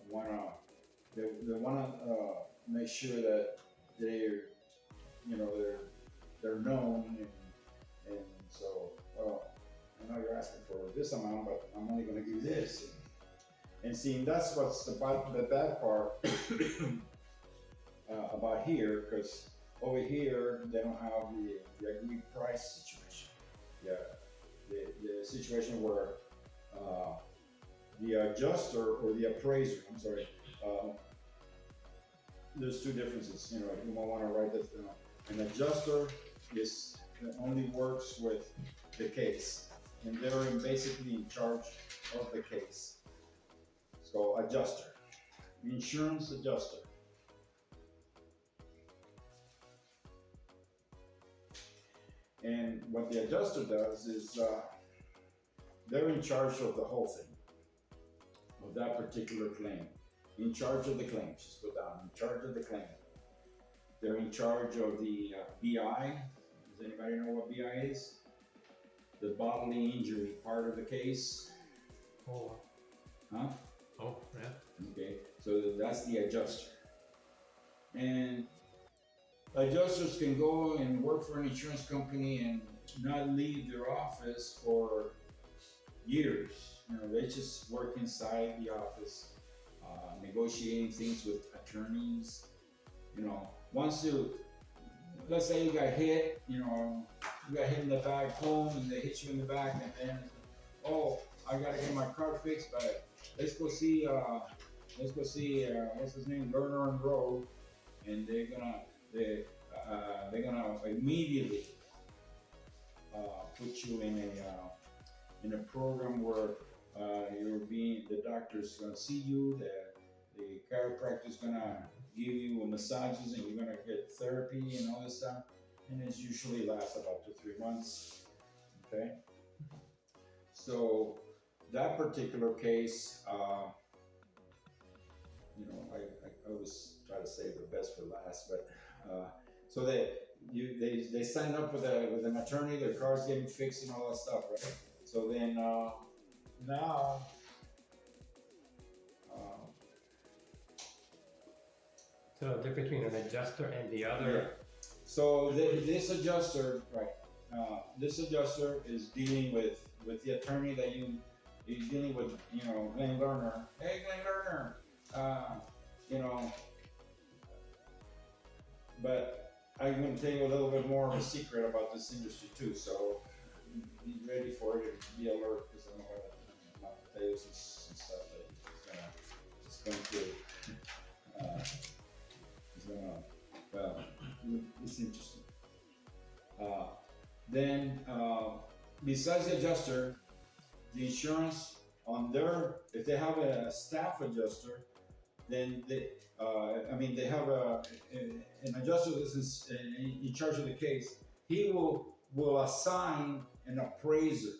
Speaker 1: wanna make sure that they're known, and so I know you're asking for this amount, but I'm only going to give this, and see, that's what's the bad part about here, because over here they don't have the agreed price situation. Yeah, the situation where The adjuster or the appraiser, I'm sorry, there's two differences, you know, you might wanna write this down. An adjuster is, only works with the case, and they're basically in charge of the case. So adjuster, insurance adjuster. And what the adjuster does is, they're in charge of the whole thing, of that particular claim. In charge of the claim, just go down, in charge of the claim. They're in charge of the BI. Does anybody know what BI is? The bodily injury part of the case.
Speaker 2: Oh.
Speaker 1: Huh?
Speaker 2: Oh, yeah.
Speaker 1: Okay, so that's the adjuster. And adjusters can go and work for an insurance company and not leave their office for years. You know, they just work inside the office, negotiating things with attorneys. You know, once you, let's say you got hit, you know, you got hit in the back home and they hit you in the back, and then, oh, I gotta get my car fixed, but let's go see, what's his name, Lerner and Rowe, and they're gonna immediately put you in a program where the doctor's gonna see you, the chiropractor's gonna give you massages, and you're gonna get therapy and all this stuff, and it usually lasts about 2 3 months. Okay, so that particular case, you know, I always try to save the best for last, but so they sign up with an attorney, their car's getting fixed and all that stuff, right? So then now
Speaker 2: So the difference between an adjuster and the other.
Speaker 1: yeah. So this adjuster, right? This adjuster is dealing with the attorney that he's dealing with, you know, Glenn Lerner. Hey, Glenn Lerner, you know. But I'm going to tell you a little bit more of a secret about this industry too. So be ready for it and be alert, because I'm going to tell you some stuff that it's going to. Well, it's interesting. Then, besides the adjuster, the insurance on if they have a staff adjuster, then they have an adjuster that's in charge of the case. He will assign an appraiser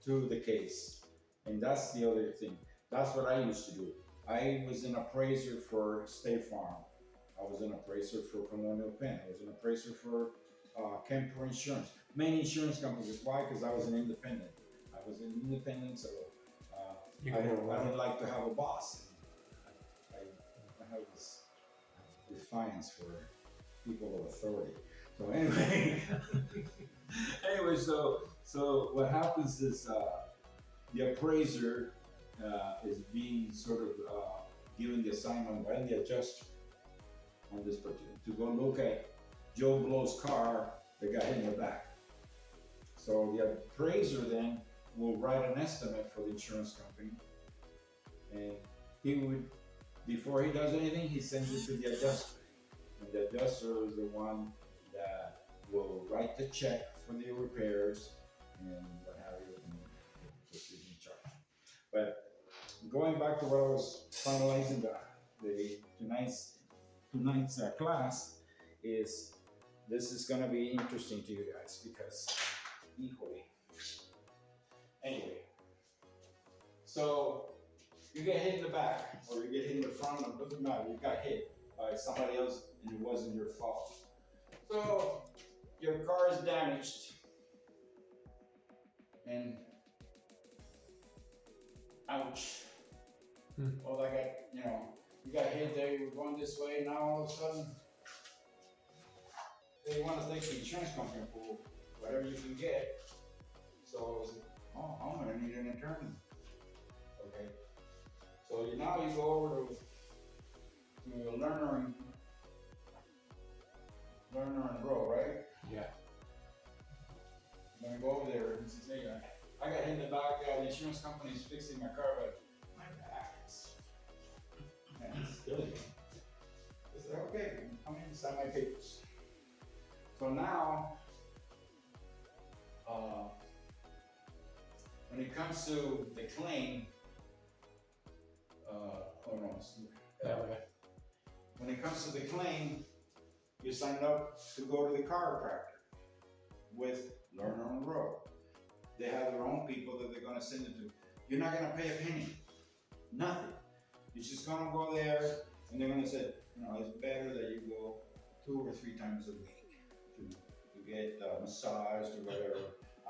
Speaker 1: to the case, and that's the other thing. That's what I used to do. I was an appraiser for State Farm. I was an appraiser for Colonial Penn. I was an appraiser for Kemper Insurance. Many insurance companies. Why? Because I was an independent. So I didn't like to have a boss. I have this defiance for people of authority. So anyway, so what happens is the appraiser is being sort of given the assignment by the adjuster on this particular, to go look at Joe Blow's car that got hit in the back. So the appraiser then will write an estimate for the insurance company, and he would, before he does anything, he sends it to the adjuster, and the adjuster is the one that will write the check for the repairs and what have you, and just is in charge. But going back to what I was finalizing tonight's class is, this is going to be interesting to you guys, because anyway, so you get hit in the back or you get hit in the front, it doesn't matter, you got hit by somebody else and it wasn't your fault. So your car is damaged and ouch. Well, I got, you got hit there, you were going this way, now all of a sudden, they want to take the insurance company for whatever you can get. So, I'm going to need an attorney. Okay. So now you go over to Lerner and Rowe, right?
Speaker 2: Yeah.
Speaker 1: I'm going to go over there and say, hey, I got hit in the back, the insurance company is fixing my car, but my back is, man, it's killing me. I said, okay, I'm in to sign my papers. So now, when it comes to the claim, hold on,
Speaker 2: Yeah, okay.
Speaker 1: when it comes to the claim, you sign up to go to the chiropractor with Learner on the Road. They have their own people that they're gonna send it to. You're not gonna pay a penny, nothing. You're just gonna go there and they're gonna say, it's better that you go 2 or 3 times a week to get massaged or whatever.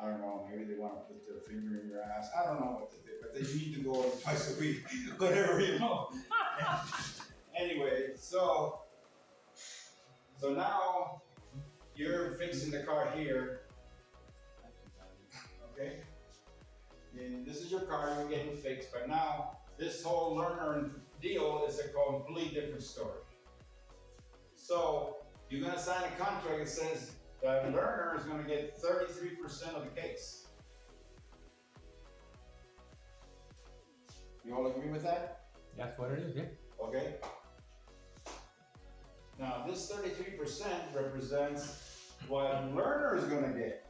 Speaker 1: I don't know, maybe they wanna put their finger in your ass. I don't know what to do, but they need to go twice a week, whatever, Anyway, so now you're fixing the car here. Okay? And this is your car, you're getting fixed, but now this whole learner deal is a complete different story. So you're gonna sign a contract that says the learner is gonna get 33% of the case. You all agree with that?
Speaker 2: That's what it is, yeah.
Speaker 1: Okay? Now this 33% represents what a learner is gonna get.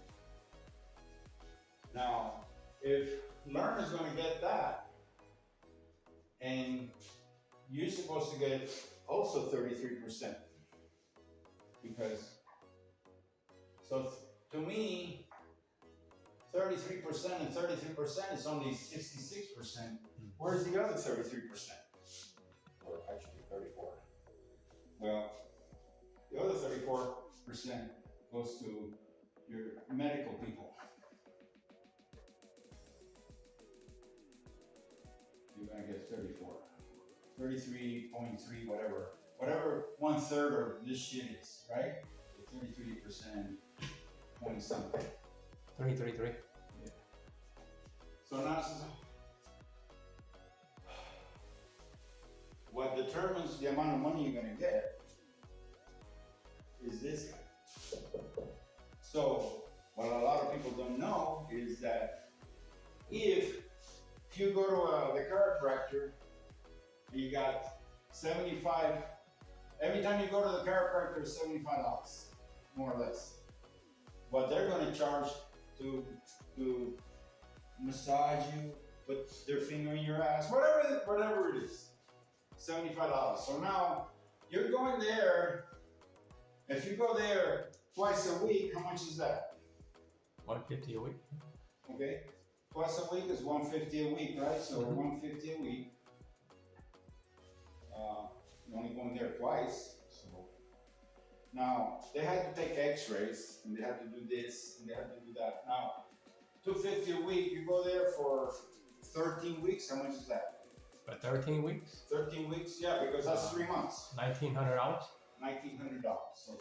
Speaker 1: Now, if learner's gonna get that, and you're supposed to get also 33%, because, so to me, 33% and 33% is only 66%. Where's the other 33%? Or actually 34. Well, the other 34% goes to your medical people. You're gonna get 34, 33.3, whatever 1/3 of this shit is, right? 33%, 20 something.
Speaker 2: 333.
Speaker 1: Yeah. So now this is what determines the amount of money you're gonna get is this guy. So what a lot of people don't know is that if you go to the chiropractor, you got 75, every time you go to the chiropractor is $75, more or less. What they're gonna charge to massage you, put their finger in your ass, whatever it is, $75. So now, you're going there, if you go there twice a week, how much is that?
Speaker 2: $150 a week.
Speaker 1: Okay? Twice a week is $150 a week, right? So $150 a week. You're only going there twice. So now they had to take X-rays and they had to do this and they had to do that. Now, $250 a week. You go there for 13 weeks. How much is that?
Speaker 2: For 13 weeks?
Speaker 1: 13 weeks, yeah, because that's 3 months.
Speaker 2: $1,900.
Speaker 1: $1,900. So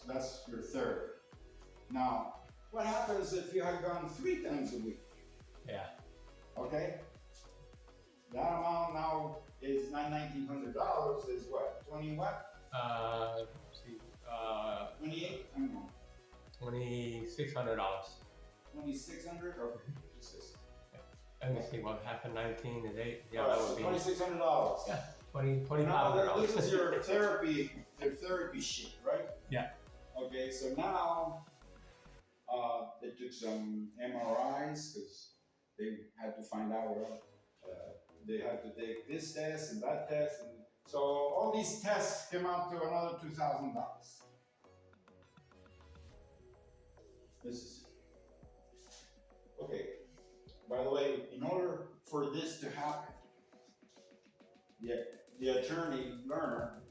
Speaker 1: that's your third. Now, what happens if you had gone 3 times a week?
Speaker 2: Yeah.
Speaker 1: Okay? That amount now is not $1,900, is what? 20 what?
Speaker 2: Let's see.
Speaker 1: 28? I don't know.
Speaker 2: $2,600.
Speaker 1: 2,600 or Jesus.
Speaker 2: Let me see what happened. 19 is 8. Yeah,
Speaker 1: All right,
Speaker 2: that
Speaker 1: so
Speaker 2: would be.
Speaker 1: $2,600.
Speaker 2: Yeah. $2,500.
Speaker 1: Now this is your therapy shit, right?
Speaker 2: Yeah.
Speaker 1: Okay, so now they took some MRIs because they had to find out. They had to take this test and that test, and so all these tests came out to another $2,000. This is okay. By the way, in order for this to happen, the attorney learner,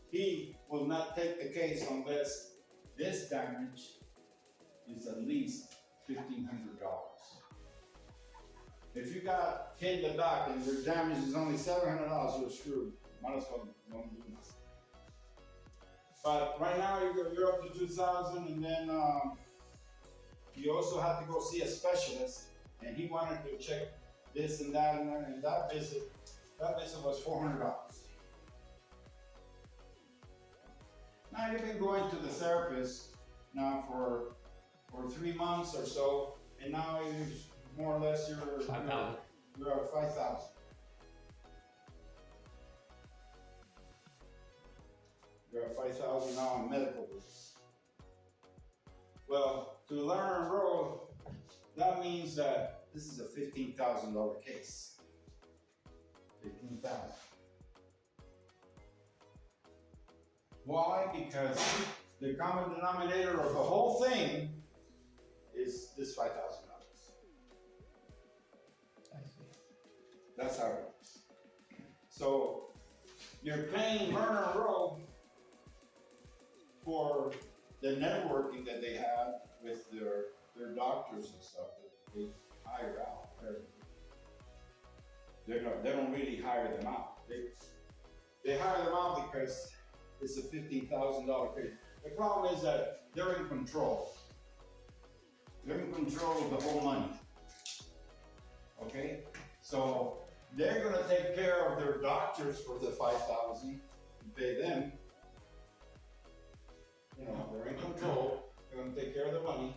Speaker 1: he will not take the case unless this damage is at least $1,500. If you got hit in the back and your damage is only $700, you're screwed. Might as well don't do nothing. But right now you're up to $2,000, and then you also have to go see a specialist, and he wanted to check this and that, and that visit was $400. Now you've been going to the therapist now for 3 months or so, and now it's more or less you're
Speaker 2: 5,000.
Speaker 1: you're at 5,000. You're at 5,000 now on medical bills. Well, to learn and roll, that means that this is a $15,000 case. 15,000. Why? Because the common denominator of the whole thing is this $5,000.
Speaker 2: I see.
Speaker 1: That's how it works. So you're paying Lerner and Rowe for the networking that they have with their doctors and stuff that they hire out. They don't really hire them out. They hire them out because it's a $15,000 case. The problem is that they're in control. They're in control of the whole money. Okay? So they're gonna take care of their doctors for the $5,000 and pay them. You know, they're in control. They're gonna take care of the money.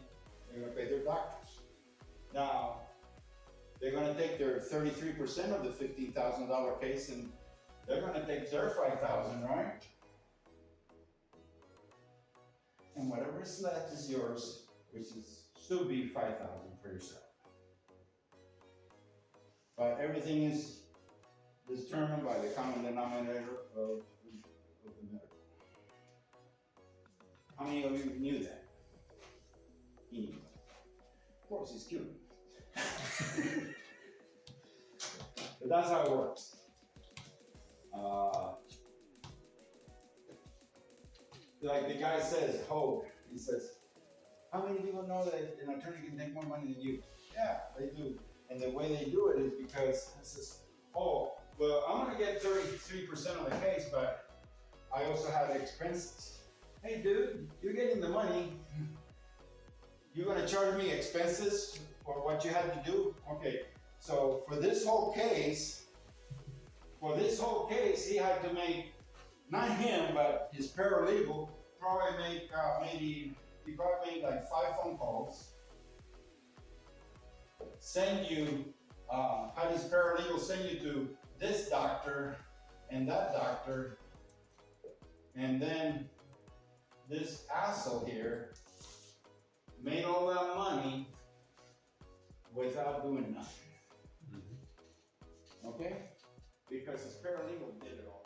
Speaker 1: They're gonna pay their doctors. Now, they're gonna take their 33% of the $15,000 case and they're gonna take their $5,000, right? And whatever is left is yours, which is should be $5,000 for yourself. But everything is determined by the common denominator of the medical. How many of you knew that? He knew that. Of course, he's cute. But that's how it works. Like the guy says, Hogue, he says, how many people know that an attorney can make more money than you? Yeah, they do. And the way they do it is because it says, oh, well, I'm gonna get 33% of the case, but I also have expenses. Hey dude, you're getting the money. You're gonna charge me expenses for what you had to do? Okay, so for this whole case, he had to make, not him, but his paralegal, probably make he probably made like 5 phone calls, send you, had his paralegal send you to this doctor and that doctor, and then this asshole here made all that money without doing nothing. Okay? Because his paralegal did it all.